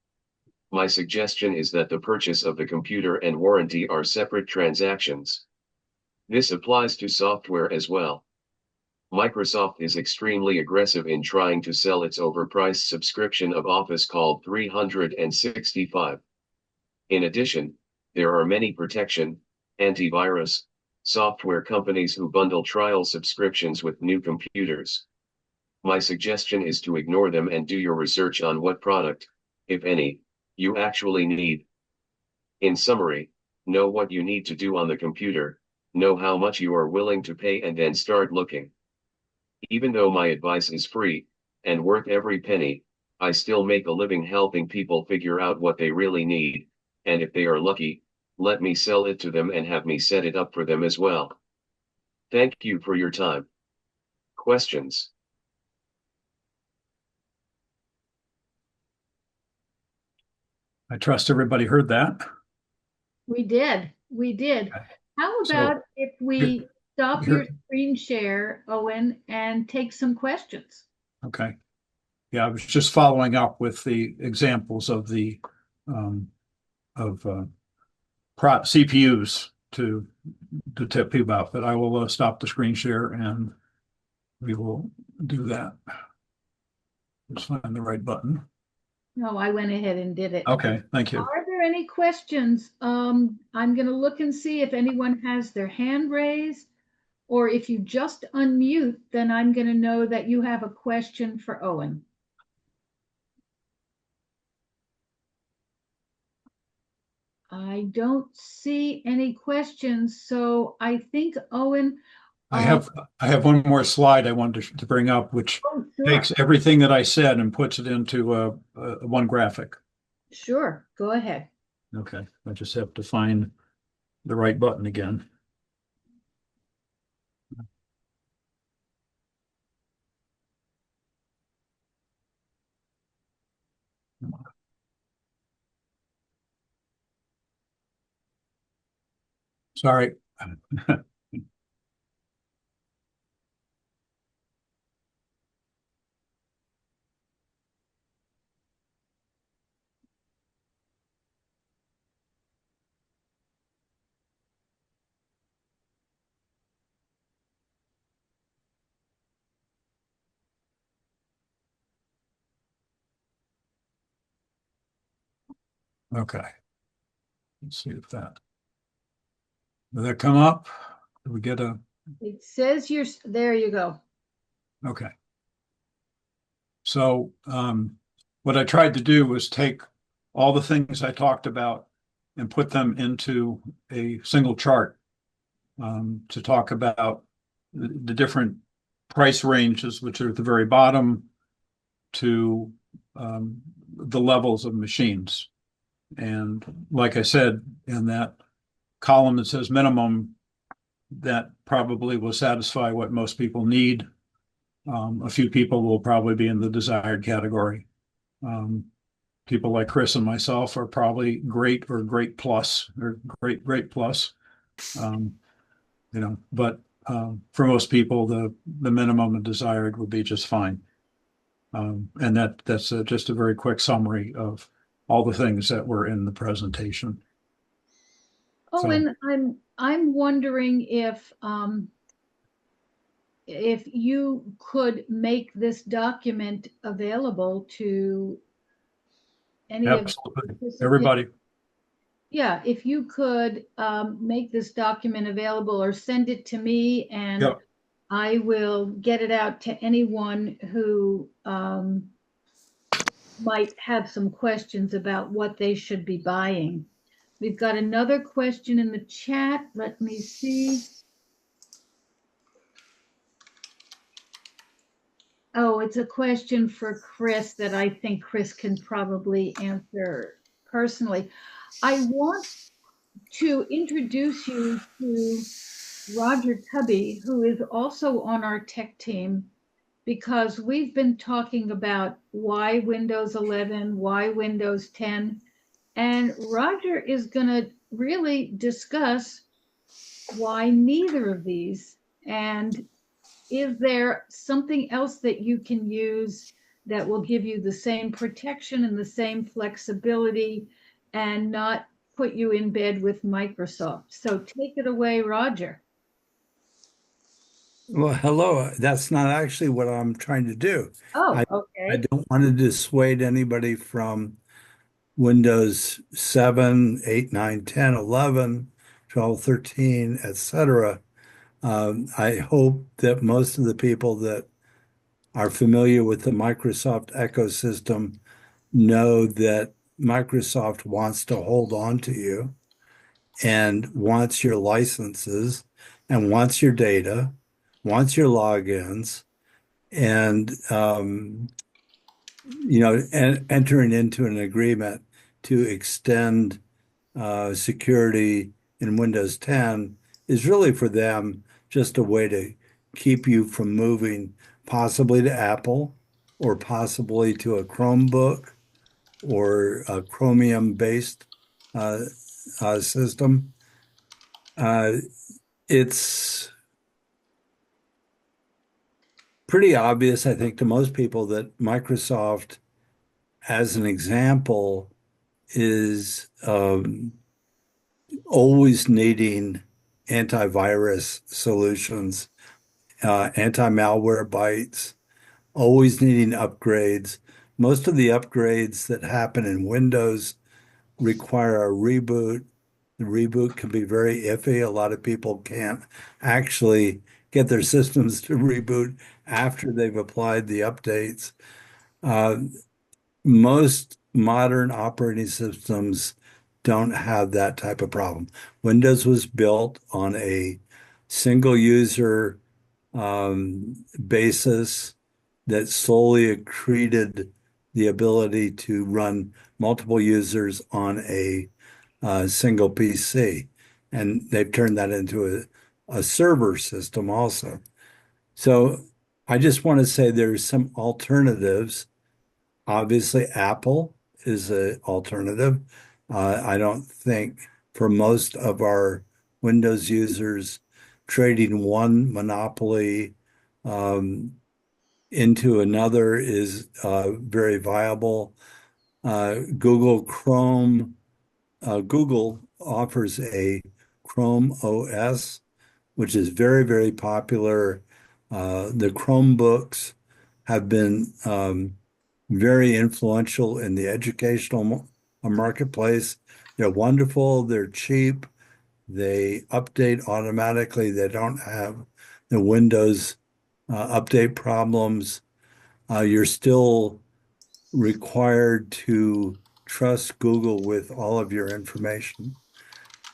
My suggestion is that the purchase of the computer and warranty are separate transactions. This applies to software as well. Microsoft is extremely aggressive in trying to sell its overpriced subscription of Office called 365. In addition, there are many protection, antivirus, software companies who bundle trial subscriptions with new computers. My suggestion is to ignore them and do your research on what product, if any, you actually need. In summary, know what you need to do on the computer, know how much you are willing to pay, and then start looking. Even though my advice is free and worth every penny, I still make a living helping people figure out what they really need, and if they are lucky, let me sell it to them and have me set it up for them as well. Thank you for your time. Questions? I trust everybody heard that. We did. We did. Okay. How So, about if we stop here- your screen share, Owen, and take some questions? Okay. Yeah, I was just following up with the examples of the CPUs to tip you about, but I will stop the screen share and we will do that. Just find the right button. No, I went ahead and did it. Okay, thank you. Are there any questions? I'm going to look and see if anyone has their hand raised, or if you just unmute, then I'm going to know that you have a question for Owen. I don't see any questions, so I think Owen. I have one more slide I wanted to bring up, which Sure. takes everything that I said and puts it into one graphic. Sure, go ahead. Okay, I just have to find the right button again. Sorry. Okay. Let's see if that. Did that come up? Did we get a? It says there you go. Okay. So what I tried to do was take all the things I talked about and put them into a single chart to talk about the different price ranges, which are at the very bottom, to the levels of machines. And like I said, in that column that says minimum, that probably will satisfy what most people need. A few people will probably be in the desired category. People like Chris and myself are probably great or great plus or great plus. But for most people, the minimum and desired would be just fine. And that's just a very quick summary of all the things that were in the presentation. Owen, I'm wondering if you could make this document available to any Absolutely. of Everybody. Yeah, if you could make this document available or send it to me, and Yep. I will get it out to anyone who might have some questions about what they should be buying. We've got another question in the chat. Let me see. Oh, it's a question for Chris that I think Chris can probably answer personally. I want to introduce you to Roger Tubby, who is also on our tech team, because we've been talking about why Windows 11, why Windows 10, and Roger is going to really discuss why neither of these, and is there something else that you can use that will give you the same protection and the same flexibility and not put you in bed with Microsoft? So take it away, Roger. Well, hello. That's not actually what I'm trying to do. Oh, I okay. don't want to dissuade anybody from Windows 7, 8, 9, 10, 11, 12, 13, etc. I hope that most of the people that are familiar with the Microsoft ecosystem know that Microsoft wants to hold on to you and wants your licenses and wants your data, wants your logins, and entering into an agreement to extend security in Windows 10 is really for them just a way to keep you from moving possibly to Apple or possibly to a Chromebook or a Chromium-based system. It's pretty obvious, I think, to most people that Microsoft, as an example, is always needing antivirus solutions, anti-malware bytes, always needing upgrades. Most of the upgrades that happen in Windows require a reboot. The reboot can be very iffy. A lot of people can't actually get their systems to reboot after they've applied the updates. Most modern operating systems don't have that type of problem. Windows was built on a single user basis that solely accreted the ability to run multiple users on a single PC. And they've turned that into a server system also. So I just want to say there's some alternatives. Obviously, Apple is an alternative. I don't think for most of our Windows users, trading one monopoly into another is very viable. Google Chrome, Google offers a Chrome OS, which is very, very popular. The Chromebooks have been very influential in the educational marketplace. They're wonderful, they're cheap, they update automatically, they don't have the Windows update problems. You're still required to trust Google with all of your information.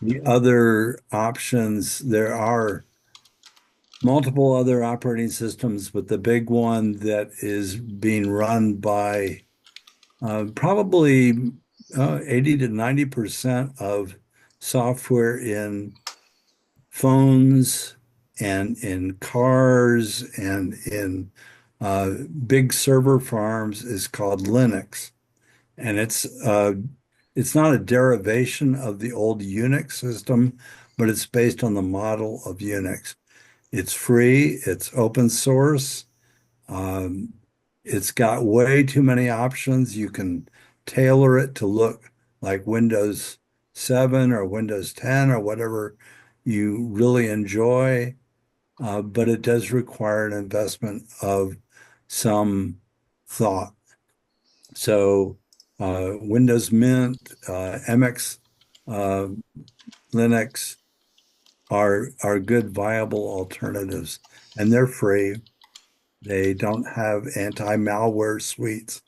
The other options, there are multiple other operating systems, but the big one that is being run by probably 80 to 90% of software in phones and in cars and in big server farms is called Linux. And it's not a derivation of the old Unix system, but it's based on the model of Unix. It's free, it's open source. It's got way too many options. You can tailor it to look like Windows 7 or Windows 10 or whatever you really enjoy. But it does require an investment of some thought. So Windows Mint, MX, Linux are good, viable alternatives, and they're free. They don't have anti-malware suites.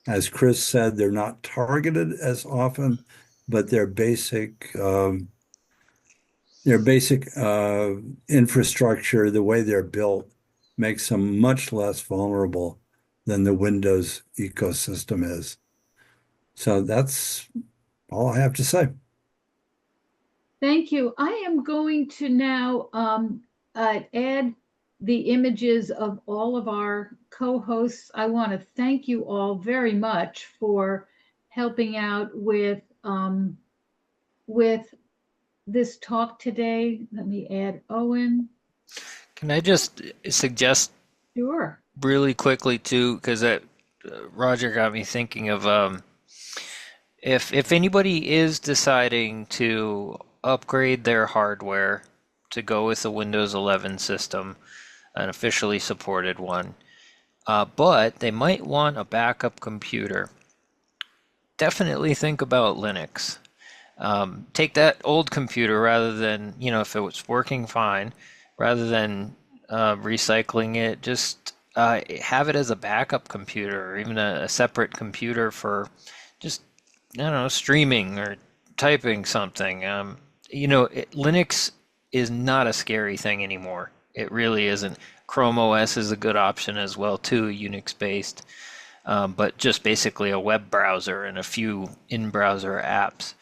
As Chris said, they're not targeted as often, but their basic infrastructure, the way they're built, makes them much less vulnerable than the Windows ecosystem is. So that's all I have to say. Thank you. I am going to now add the images of all of our co-hosts. I want to thank you all very much for helping out with this talk today. Let me add Owen. Can I just suggest Sure. really quickly too, because Roger got me thinking of if anybody is deciding to upgrade their hardware to go with the Windows 11 system, an officially supported one, but they might want a backup computer, definitely think about Linux. Take that old computer rather than, if it was working fine, rather than recycling it, just have it as a backup computer or even a separate computer for just, I don't know, streaming or typing something. Linux is not a scary thing anymore. It really isn't. Chrome OS is a good option as well too, Unix based, but just basically a web browser and a few in-browser apps.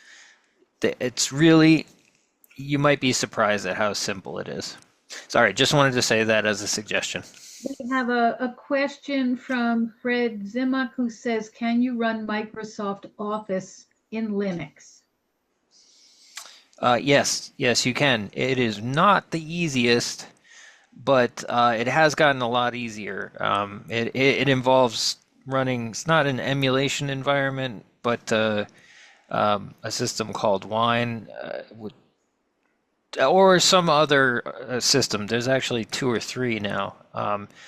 It's really, you might be surprised at how simple it is. Sorry, just wanted to say that as a suggestion. We have a question from Fred Zimak who says, can you run Microsoft Office in Linux? Yes, you can. It is not the easiest, but it has gotten a lot easier. It involves running, it's not an emulation environment, but a system called Wine, or some other system. There's actually 2 or 3 now.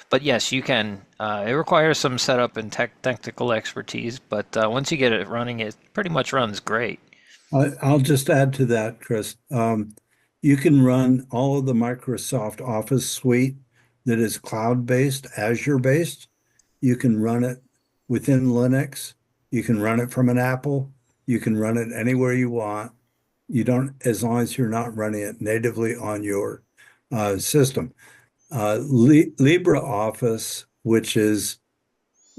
But yes, you can. It requires some setup and technical expertise, but once you get it running, it pretty much runs great. I'll just add to that, Chris. You can run all of the Microsoft Office suite that is cloud-based, Azure-based. You can run it within Linux. You can run it from an Apple. You can run it anywhere you want. You don't, as long as you're not running it natively on your system. LibreOffice, which has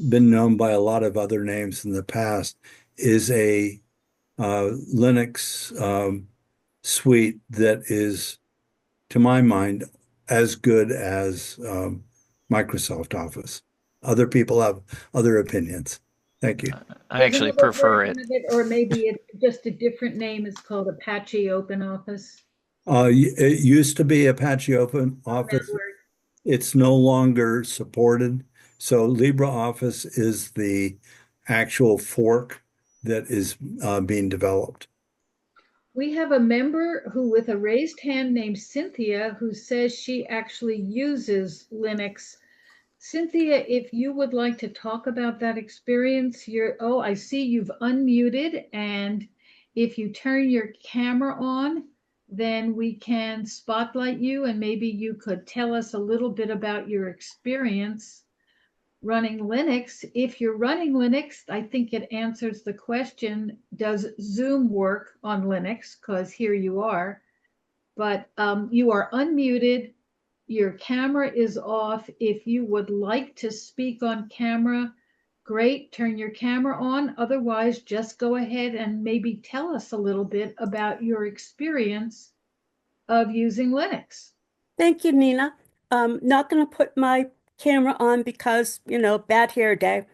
been known by a lot of other names in the past, is a Linux suite that is, to my mind, as good as Microsoft Office. Other people have other opinions. Thank you. I actually prefer it. Or maybe it's just a different name. It's called Apache Open Office. It used to be Apache Open Office. It's no longer supported. So LibreOffice is the actual fork that is being developed. We have a member who, with a raised hand, named Cynthia, who says she actually uses Linux. Cynthia, if you would like to talk about that experience, I see you've unmuted, and if you turn your camera on, then we can spotlight you, and maybe you could tell us a little bit about your experience running Linux. If you're running Linux, I think it answers the question, does Zoom work on Linux? Because here you are, but you are unmuted. Your camera is off. If you would like to speak on camera, great, turn your camera on. Otherwise, just go ahead and maybe tell us a little bit about your experience of using Linux. Thank you, Nina. Not going to put my camera on because, bad hair day.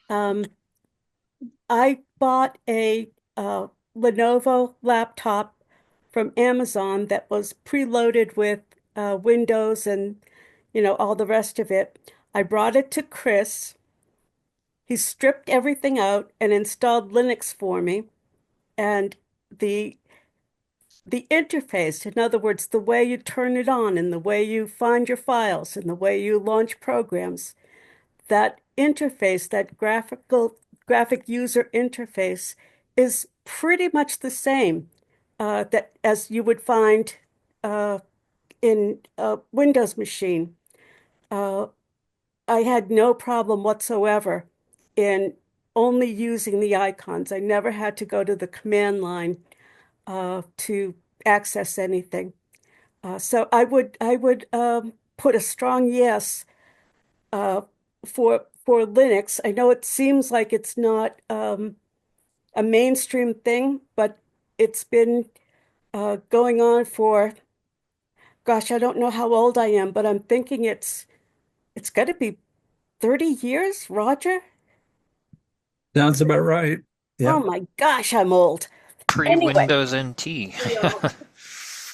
I bought a Lenovo laptop from Amazon that was preloaded with Windows and, all the rest of it. I brought it to Chris. He stripped everything out and installed Linux for me. And the the interface, in other words, the way you turn it on and the way you find your files and the way you launch programs, that interface, that graphic user interface is pretty much the same that as you would find in a Windows machine. Uh, I had no problem whatsoever in only using the icons. I never had to go to the command line to access anything. So I would put a strong yes uh, for Linux. I know it seems like it's not a mainstream thing, but it's been going on for, gosh, I don't know how old I am, but I'm thinking it's got to be 30 years, Roger? Sounds about right. Oh Yep. my gosh, I'm old. Anyway, Pre-Windows NT.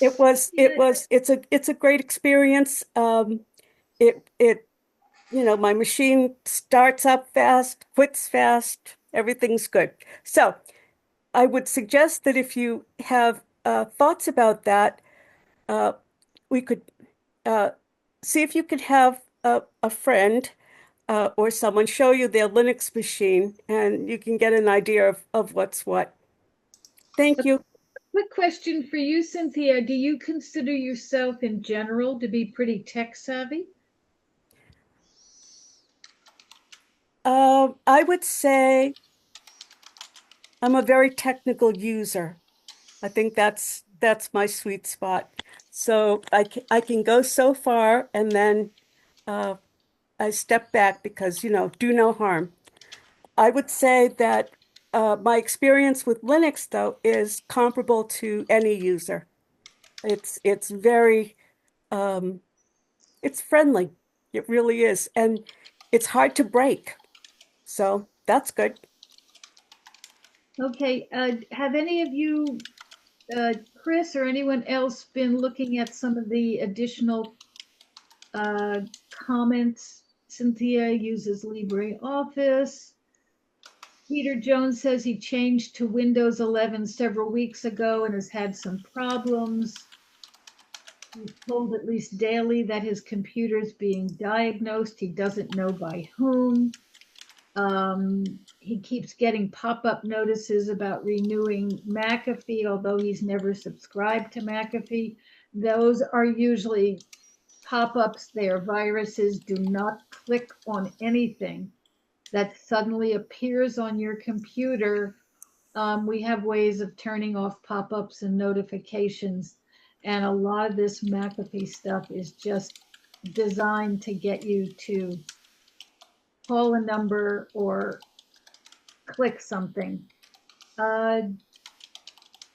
it's a great experience. It my machine starts up fast, quits fast, everything's good. So I would suggest that if you have thoughts about that, uh, we could uh, see if you could have a friend or someone show you their Linux machine and you can get an idea of what's what. Thank you. Quick question for you, Cynthia. Do you consider yourself in general to be pretty tech savvy? I would say I'm a very technical user. I think that's my sweet spot. So I can go so far and then uh, I step back because, do no harm. I would say that my experience with Linux, though, is comparable to any user. It's very um, it's friendly. It really is, and it's hard to break. So that's good. Okay, have any of you, Chris or anyone else, been looking at some of the additional comments? Cynthia uses LibreOffice. Peter Jones says he changed to Windows 11 several weeks ago and has had some problems. He's told at least daily that his computer is being diagnosed. He doesn't know by whom. He keeps getting pop-up notices about renewing McAfee, although he's never subscribed to McAfee. Those are usually pop-ups. They are viruses. Do not click on anything that suddenly appears on your computer. We have ways of turning off pop-ups and notifications. And a lot of this McAfee stuff is just designed to get you to call a number or click something.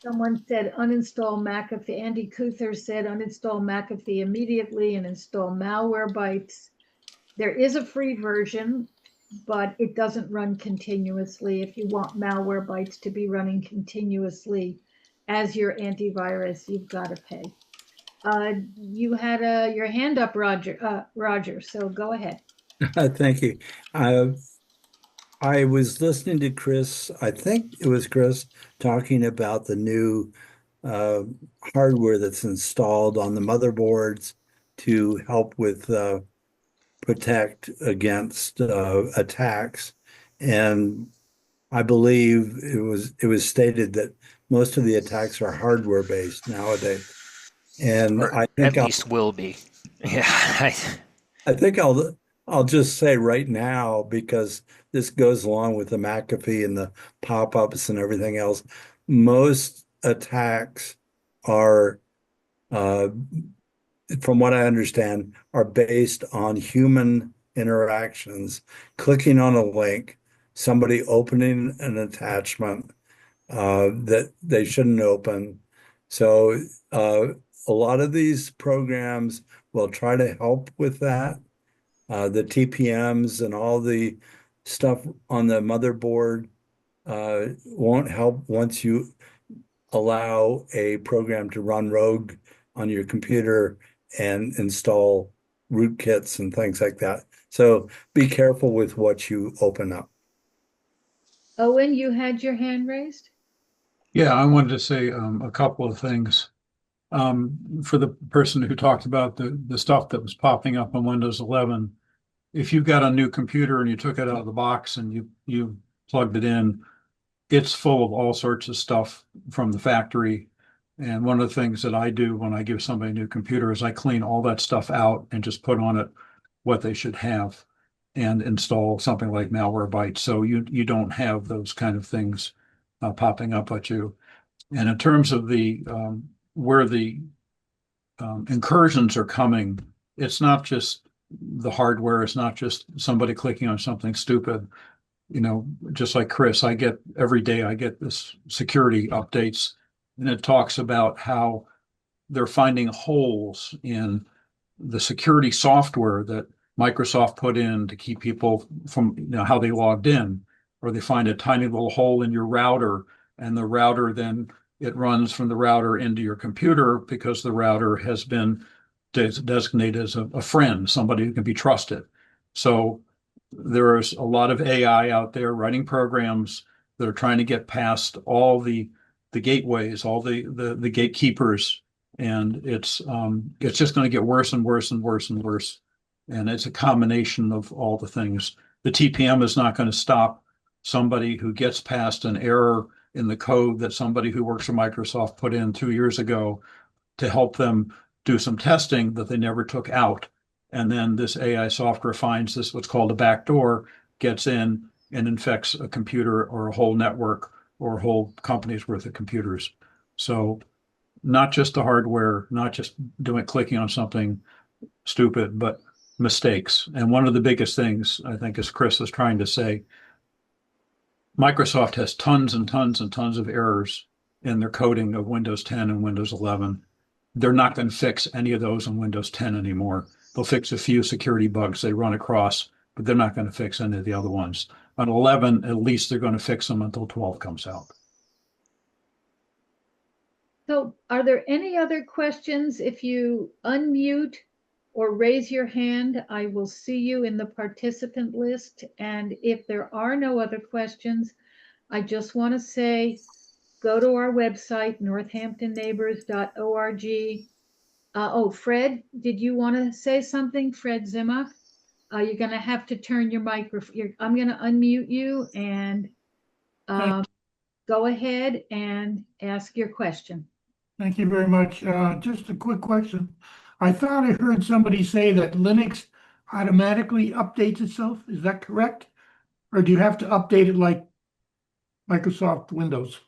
Someone said uninstall McAfee. Andy Kuther said uninstall McAfee immediately and install Malwarebytes. There is a free version, but it doesn't run continuously. If you want Malwarebytes to be running continuously as your antivirus, you've got to pay. You had your hand up, Roger, so go ahead. Thank you. I was listening to Chris, I think it was Chris, talking about the new hardware that's installed on the motherboards to help with protect against attacks. And I believe it was stated that most of the attacks are hardware based nowadays. And Or I think at least will be. Yeah. I think I'll just say right now, because this goes along with the McAfee and the pop-ups and everything else, most attacks are, uh, from what I understand, are based on human interactions, clicking on a link, somebody opening an attachment that they shouldn't open. So a lot of these programs will try to help with that. The TPMs and all the stuff on the motherboard won't help once you allow a program to run rogue on your computer and install rootkits and things like that. So be careful with what you open up. Owen, you had your hand raised? Yeah, I wanted to say a couple of things. For the person who talked about the stuff that was popping up on Windows 11, if you've got a new computer and you took it out of the box and you plugged it in, it's full of all sorts of stuff from the factory. And one of the things that I do when I give somebody a new computer is I clean all that stuff out and just put on it what they should have and install something like Malwarebytes. So you don't have those kind of things popping up at you. And in terms of the where the incursions are coming, it's not just the hardware, it's not just somebody clicking on something stupid. you know, just like Chris, I get every day, I get this security updates, and it talks about how they're finding holes in the security software that Microsoft put in to keep people from, you know, how they logged in, or they find a tiny little hole in your router, and the router then it runs from the router into your computer because the router has been designated as a friend, somebody who can be trusted. So there's a lot of AI out there writing programs that are trying to get past all the gateways, all the gatekeepers, and it's just going to get worse and worse and worse and worse. And it's a combination of all the things. The TPM is not going to stop somebody who gets past an error in the code that somebody who works for Microsoft put in 2 years ago to help them do some testing that they never took out. And then this AI software finds this, what's called a backdoor, gets in and infects a computer or a whole network or a whole company's worth of computers. So not just the hardware, not just clicking on something stupid, but mistakes. And one of the biggest things, I think, as Chris is trying to say, Microsoft has tons and tons and tons of errors in their coding of Windows 10 and Windows 11. They're not going to fix any of those on Windows 10 anymore. They'll fix a few security bugs they run across, but they're not going to fix any of the other ones. On 11, at least they're going to fix them until 12 comes out. So are there any other questions? If you unmute or raise your hand, I will see you in the participant list. And if there are no other questions, I just want to say, go to our website, northamptonneighbors.org. Oh, Fred, did you want to say something? Fred Zimmock? You're going to have to turn your microphone. I'm going to unmute you and go ahead and ask your question. Thank you very much. Just a quick question. I thought I heard somebody say that Linux automatically updates itself. Is that correct? Or do you have to update it like Microsoft Windows?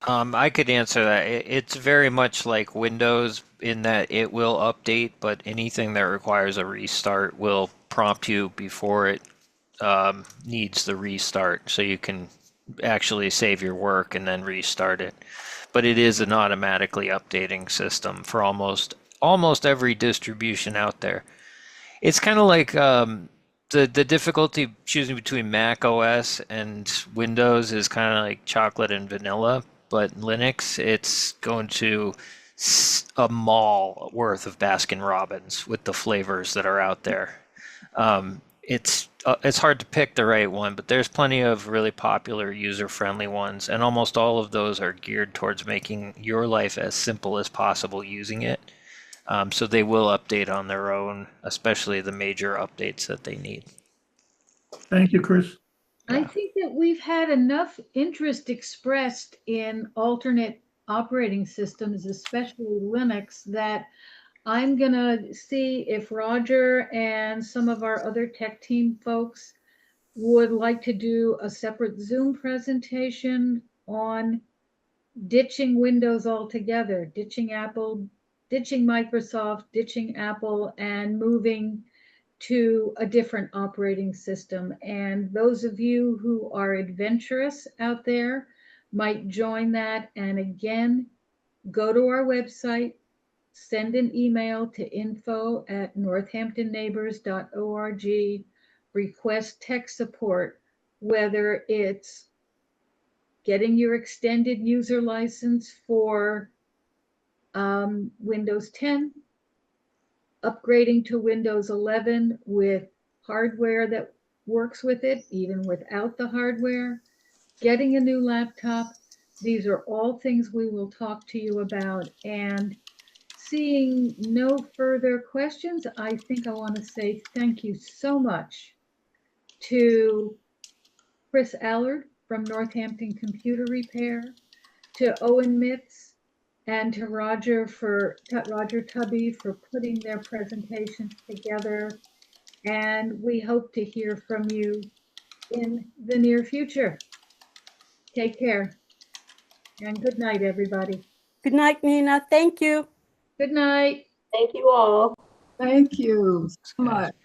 I could answer that. It's very much like Windows in that it will update, but anything that requires a restart will prompt you before it needs the restart, so you can actually save your work and then restart it. But it is an automatically updating system for almost every distribution out there. It's kind of like the difficulty choosing between Mac OS and Windows is kind of like chocolate and vanilla. But Linux, it's going to a mall worth of Baskin Robbins with the flavors that are out there. It's hard to pick the right one, but there's plenty of really popular user-friendly ones, and almost all of those are geared towards making your life as simple as possible using it. So they will update on their own, especially the major updates that they need. Thank you, Chris. I think that we've had enough interest expressed in alternate operating systems, especially Linux, that I'm going to see if Roger and some of our other tech team folks would like to do a separate Zoom presentation on ditching Windows altogether, ditching Apple, ditching Microsoft, ditching Apple, and moving to a different operating system. And those of you who are adventurous out there might join that. And again, go to our website, send an email to info@northamptonneighbors.org, request tech support, whether it's getting your extended user license for Windows 10, upgrading to Windows 11 with hardware that works with it, even without the hardware, getting a new laptop. These are all things we will talk to you about. And seeing no further questions, I think I want to say thank you so much to Chris Allard from Northampton Computer Repair, to Owen Mitz, and to Roger Tubby for putting their presentations together. And we hope to hear from you in the near future. Take care. And good night, everybody. Good night, Nina. Thank you. Good night. Thank you all. Thank you so much.